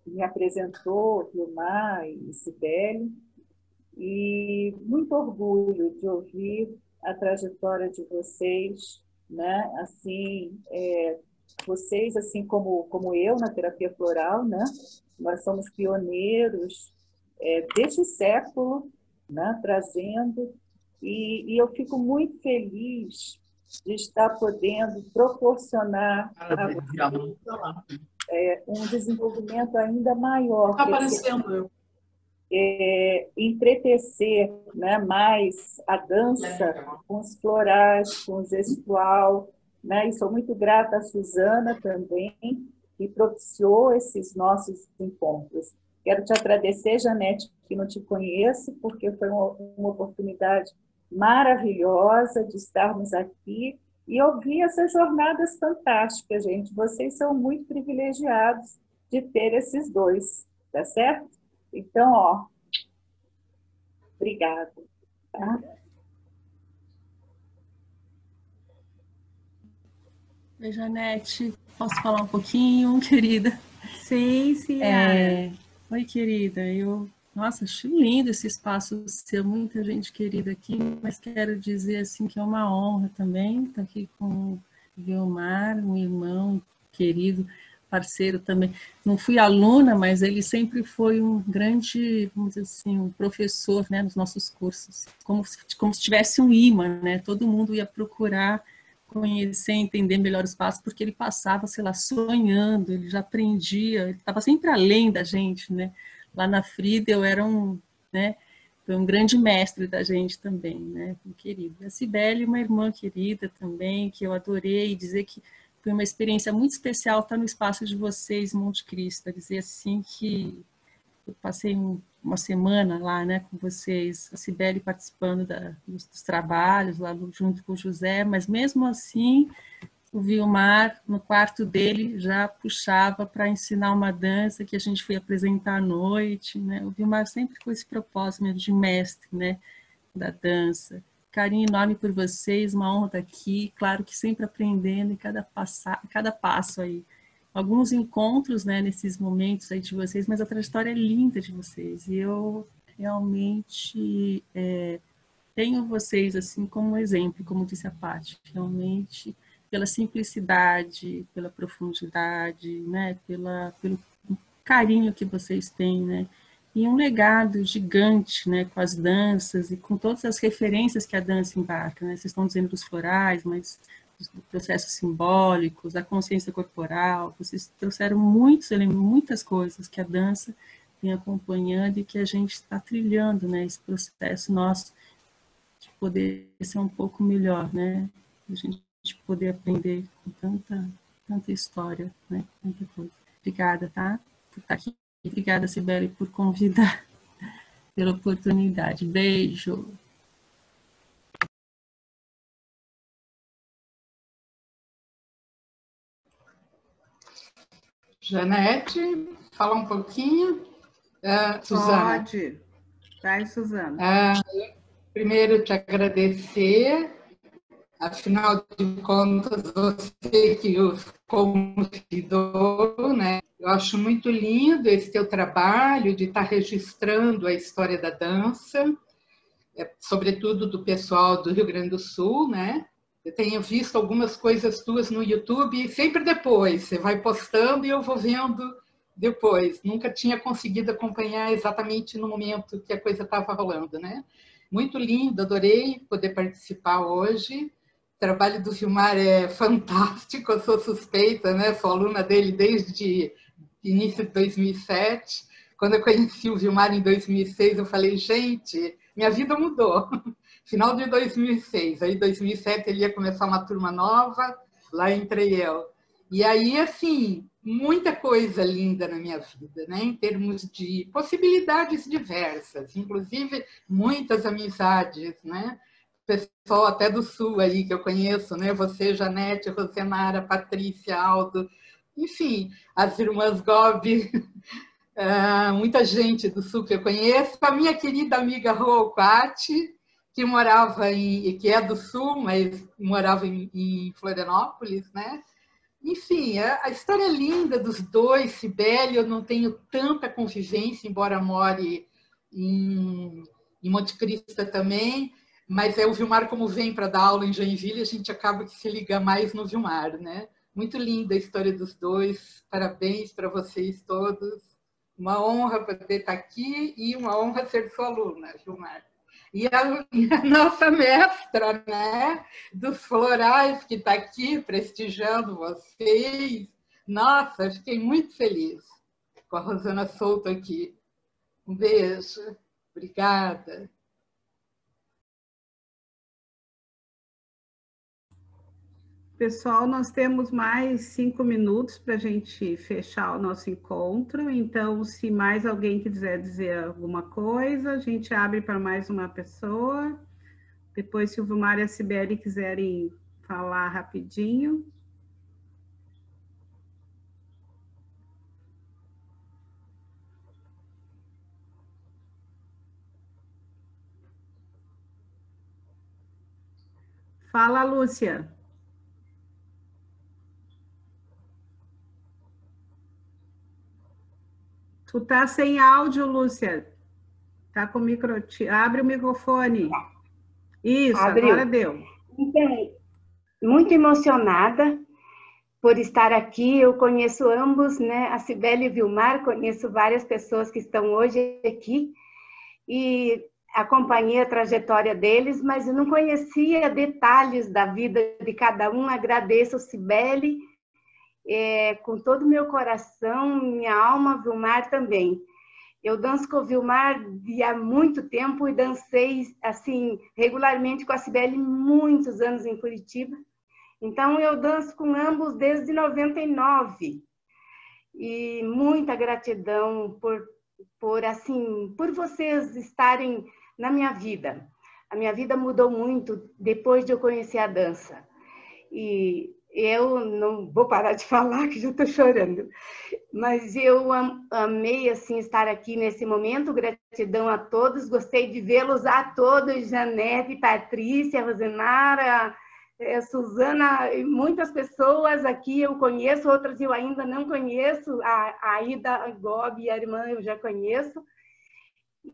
me apresentou, Vilmar e Cibele, e muito orgulho de ouvir a trajetória de vocês, né? Assim, vocês, assim como eu na terapia floral, né? Nós somos pioneiros deste século, né? Trazendo, e eu fico muito feliz de estar podendo proporcionar um desenvolvimento ainda maior. Está aparecendo eu. Entretecer, né, mais a dança com os florais, com o gestual, né? E sou muito grata à Suzana também, que propiciou esses nossos encontros. Quero te agradecer, Janete, que não te conheço, porque foi uma oportunidade maravilhosa de estarmos aqui e ouvir essas jornadas fantásticas, gente. Vocês são muito privilegiados de ter esses 2, tá certo? Então, ó, obrigada. Tá? Oi, Janete, posso falar um pouquinho, querida? Sim, sim. Oi, querida, nossa, achei lindo esse espaço seu, muita gente querida aqui, mas quero dizer assim que é uma honra também estar aqui com o Vilmar, um irmão querido, parceiro também. Não fui aluna, mas ele sempre foi um grande, vamos dizer assim, um professor, né, nos nossos cursos, como se tivesse um imã, né? Todo mundo ia procurar conhecer, entender melhor os passos, porque ele passava, sei lá, sonhando, ele já aprendia, ele estava sempre além da gente, né? Lá na Friedel era foi um grande mestre da gente também, né? Um querido. A Cibele, uma irmã querida também, que eu adorei, dizer que foi uma experiência muito especial estar no espaço de vocês, Monte Cristo, dizer assim que eu passei uma semana lá, né, com vocês, a Cibele participando dos trabalhos lá junto com o José, mas mesmo assim o Vilmar, no quarto dele, já puxava para ensinar uma dança que a gente foi apresentar à noite, né? O Vilmar sempre com esse propósito de mestre, né, da dança. Carinho enorme por vocês, uma honra estar aqui, claro que sempre aprendendo em cada passo aí. Alguns encontros, né, nesses momentos aí de vocês, mas a trajetória é linda de vocês, e eu realmente tenho vocês assim como exemplo, como disse a Paty, realmente pela simplicidade, pela profundidade, né, pelo carinho que vocês têm, né, e um legado gigante, né, com as danças e com todas as referências que a dança embarca, né, vocês estão dizendo dos florais, mas dos processos simbólicos, da consciência corporal, vocês trouxeram muitas coisas que a dança vem acompanhando e que a gente está trilhando, né, esse processo nosso de poder ser um pouco melhor, né, a gente poder aprender com tanta história, né, tanta coisa. Obrigada, tá, por estar aqui. Obrigada, Cibele, por convidar, pela oportunidade. Beijo. Janete, fala um pouquinho. Suzana. Pode. Vai, Suzana. Primeiro, te agradecer. Afinal de contas, você que os convidou, né? Eu acho muito lindo esse teu trabalho de estar registrando a história da dança, sobretudo do pessoal do Rio Grande do Sul, né? Eu tenho visto algumas coisas tuas no YouTube, sempre depois, você vai postando e eu vou vendo depois. Nunca tinha conseguido acompanhar exatamente no momento que a coisa estava rolando, né? Muito lindo, adorei poder participar hoje. O trabalho do Vilmar é fantástico, eu sou suspeita, né? Sou aluna dele desde início de 2007. Quando eu conheci o Vilmar em 2006, eu falei, gente, minha vida mudou. Final de 2006, aí em 2007 ele ia começar uma turma nova, lá entrei eu. E aí, assim, muita coisa linda na minha vida, né? Em termos de possibilidades diversas, inclusive muitas amizades, né? Pessoal até do Sul aí que eu conheço, né? Você, Janete, Rosenara, Patrícia, Aldo, enfim, as irmãs Gobi, muita gente do Sul que eu conheço, a minha querida amiga Rô Quati, que é do Sul, mas morava em Florianópolis, né? Enfim, a história é linda dos dois. Cibele, eu não tenho tanta convivência, embora more em Monte Cristo também, mas o Vilmar, como vem para dar aula em Joinville, a gente acaba que se liga mais no Vilmar, né? Muito linda a história dos dois, parabéns para vocês todos. Uma honra poder estar aqui e uma honra ser sua aluna, Vilmar. E a nossa mestra, né, dos florais, que está aqui prestigiando vocês. Nossa, fiquei muito feliz com a Rosana Souto aqui. Um beijo. Obrigada. Pessoal, nós temos mais 5 minutos para a gente fechar o nosso encontro. Então, se mais alguém quiser dizer alguma coisa, a gente abre para mais uma pessoa. Depois, se o Vilmar e a Cibele quiserem falar rapidinho. Fala, Lúcia. Tu tá sem áudio, Lúcia. Tá com o micro... Abre o microfone. Isso, Abriu. Agora deu. Então, muito emocionada por estar aqui. Eu conheço ambos, né? A Cibele e o Vilmar, conheço várias pessoas que estão hoje aqui e acompanhei a trajetória deles, mas eu não conhecia detalhes da vida de cada um. Agradeço a Cibele com todo o meu coração, minha alma, Vilmar também. Eu danço com o Vilmar há muito tempo e dancei assim regularmente com a Cibele muitos anos em Curitiba. Então, eu danço com ambos desde 99. E muita gratidão por vocês estarem na minha vida. A minha vida mudou muito depois de eu conhecer a dança. E eu não vou parar de falar, que já estou chorando. Mas eu amei assim, estar aqui nesse momento. Gratidão a todos. Gostei de vê-los a todos. Janete, Patrícia, Rosenara, Suzana, muitas pessoas aqui eu conheço, outras eu ainda não conheço. A Ida Gobi, a irmã, eu já conheço.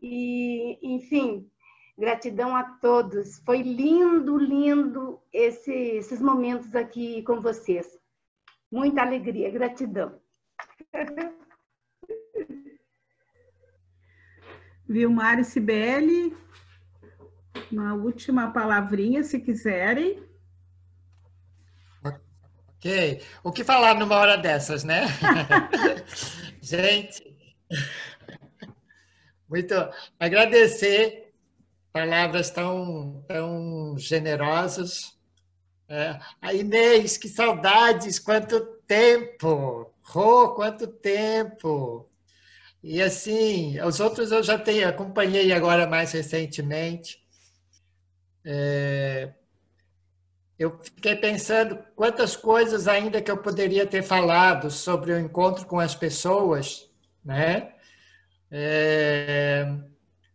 E, enfim, gratidão a todos. Foi lindo, lindo esses momentos aqui com vocês. Muita alegria, gratidão. Vilmar e Cibele, uma última palavrinha, se quiserem. Ok. O que falar numa hora dessas, né? Gente, muito agradecer, palavras tão generosas. A Inês, que saudades, quanto tempo! Rô, quanto tempo! E assim, os outros eu já acompanhei agora mais recentemente. eu fiquei pensando quantas coisas ainda que eu poderia ter falado sobre o encontro com as pessoas, né?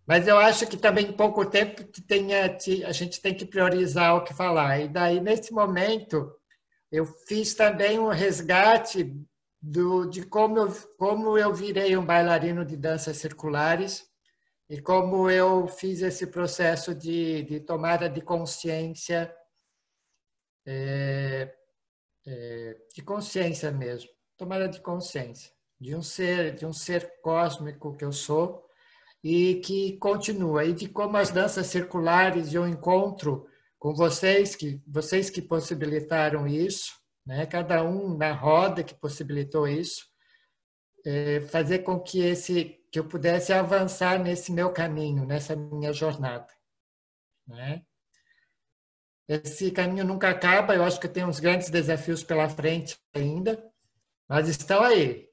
Mas eu acho que também em pouco tempo a gente tem que priorizar o que falar. E daí, nesse momento, eu fiz também um resgate de como eu virei um bailarino de danças circulares e como eu fiz esse processo de tomada de consciência, de consciência mesmo, tomada de consciência de um ser cósmico que eu sou e que continua, e de como as danças circulares e o encontro com vocês que possibilitaram isso, né? Cada um na roda que possibilitou isso, fazer com que eu pudesse avançar nesse meu caminho, nessa minha jornada, né? Esse caminho nunca acaba, eu acho que tem uns grandes desafios pela frente ainda, mas estão aí.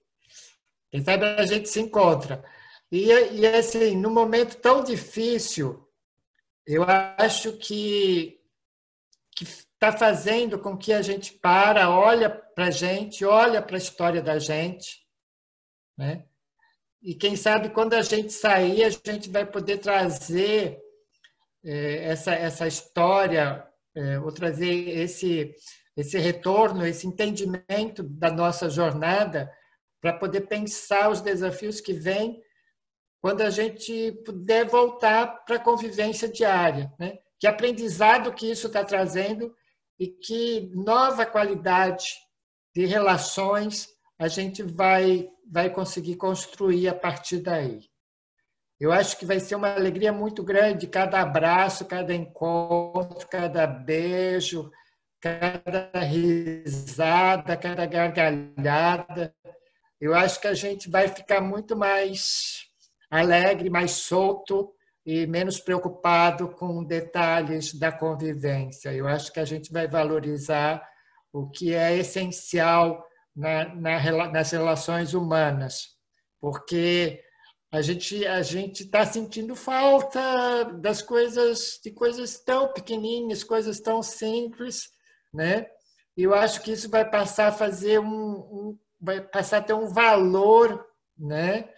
Quem sabe a gente se encontra. E assim, num momento tão difícil, eu acho que está fazendo com que a gente olha para a gente, olha para a história da gente, né? E quem sabe quando a gente sair, a gente vai poder trazer essa história, ou trazer esse retorno, esse entendimento da nossa jornada, para poder pensar os desafios que vêm quando a gente puder voltar para a convivência diária, né? Que aprendizado que isso está trazendo e que nova qualidade de relações a gente vai conseguir construir a partir daí. Eu acho que vai ser uma alegria muito grande cada abraço, cada encontro, cada beijo, cada risada, cada gargalhada. Eu acho que a gente vai ficar muito mais alegre, mais solto e menos preocupado com detalhes da convivência. Eu acho que a gente vai valorizar o que é essencial nas relações humanas, porque a gente está sentindo falta de coisas tão pequenininhas, coisas tão simples, né? E eu acho que isso vai passar a fazer vai passar a ter um valor, né?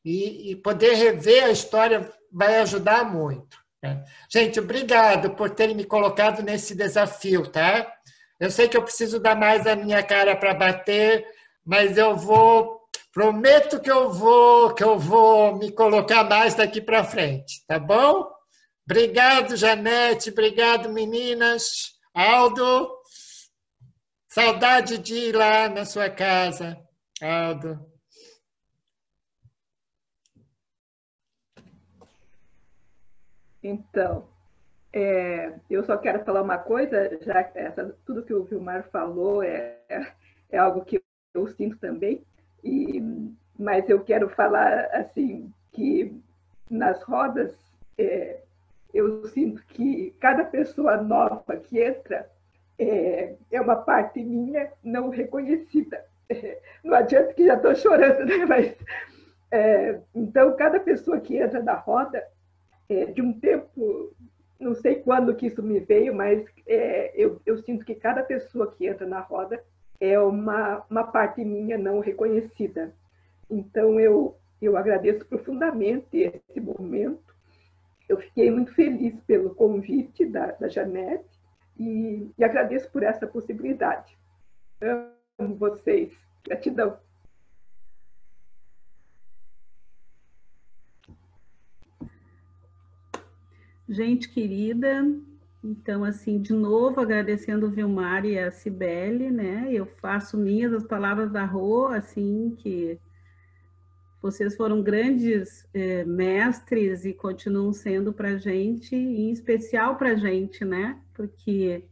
E poder rever a história vai ajudar muito, né? Gente, obrigado por terem me colocado nesse desafio, tá? Eu sei que eu preciso dar mais a minha cara para bater, mas prometo que eu vou me colocar mais daqui para frente, tá bom? Obrigado, Janete, obrigado, meninas. Aldo, saudade de ir lá na sua casa, Aldo. Então, eu só quero falar uma coisa, já que tudo que o Vilmar falou é algo que eu sinto também, mas eu quero falar assim, que nas rodas eu sinto que cada pessoa nova que entra é uma parte minha não reconhecida. Não adianta que já estou chorando, né? Mas, então, cada pessoa que entra na roda, de um tempo, não sei quando que isso me veio, mas eu sinto que cada pessoa que entra na roda é uma parte minha não reconhecida. Então, eu agradeço profundamente esse momento. Eu fiquei muito feliz pelo convite da Janete e agradeço por essa possibilidade. Amo vocês. Gratidão. Gente querida, então, assim, de novo, agradecendo o Vilmar e a Cibele, né? Eu faço minhas as palavras da Rô, assim, que vocês foram grandes mestres e continuam sendo para a gente, em especial para a gente, né? Porque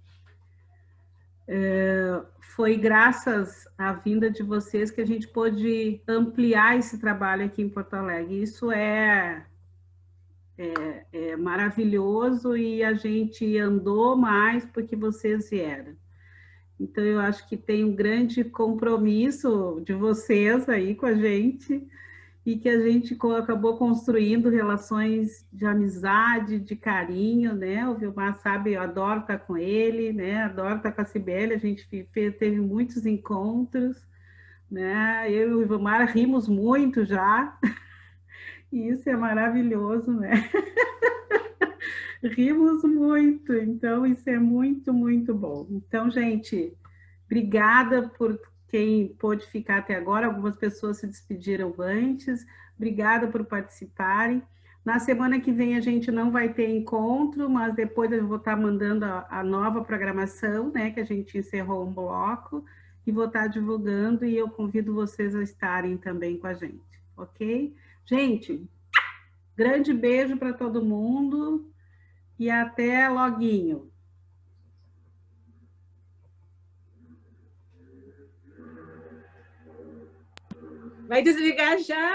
foi graças à vinda de vocês que a gente pôde ampliar esse trabalho aqui em Porto Alegre. Isso é maravilhoso e a gente andou mais porque vocês vieram. Então, eu acho que tem um grande compromisso de vocês aí com a gente e que a gente acabou construindo relações de amizade, de carinho, né? O Vilmar sabe, eu adoro estar com ele, né? Adoro estar com a Cibele, a gente teve muitos encontros, né? Eu e o Vilmar rimos muito já, e isso é maravilhoso, né? Rimos muito, então isso é muito, muito bom. Então, gente, obrigada por quem pôde ficar até agora. Algumas pessoas se despediram antes. Obrigada por participarem. Na semana que vem a gente não vai ter encontro, mas depois eu vou estar mandando a nova programação, né? Que a gente encerrou um bloco e vou estar divulgando e eu convido vocês a estarem também com a gente, ok? Gente, grande beijo para todo mundo e até loguinho. Vai desligar já?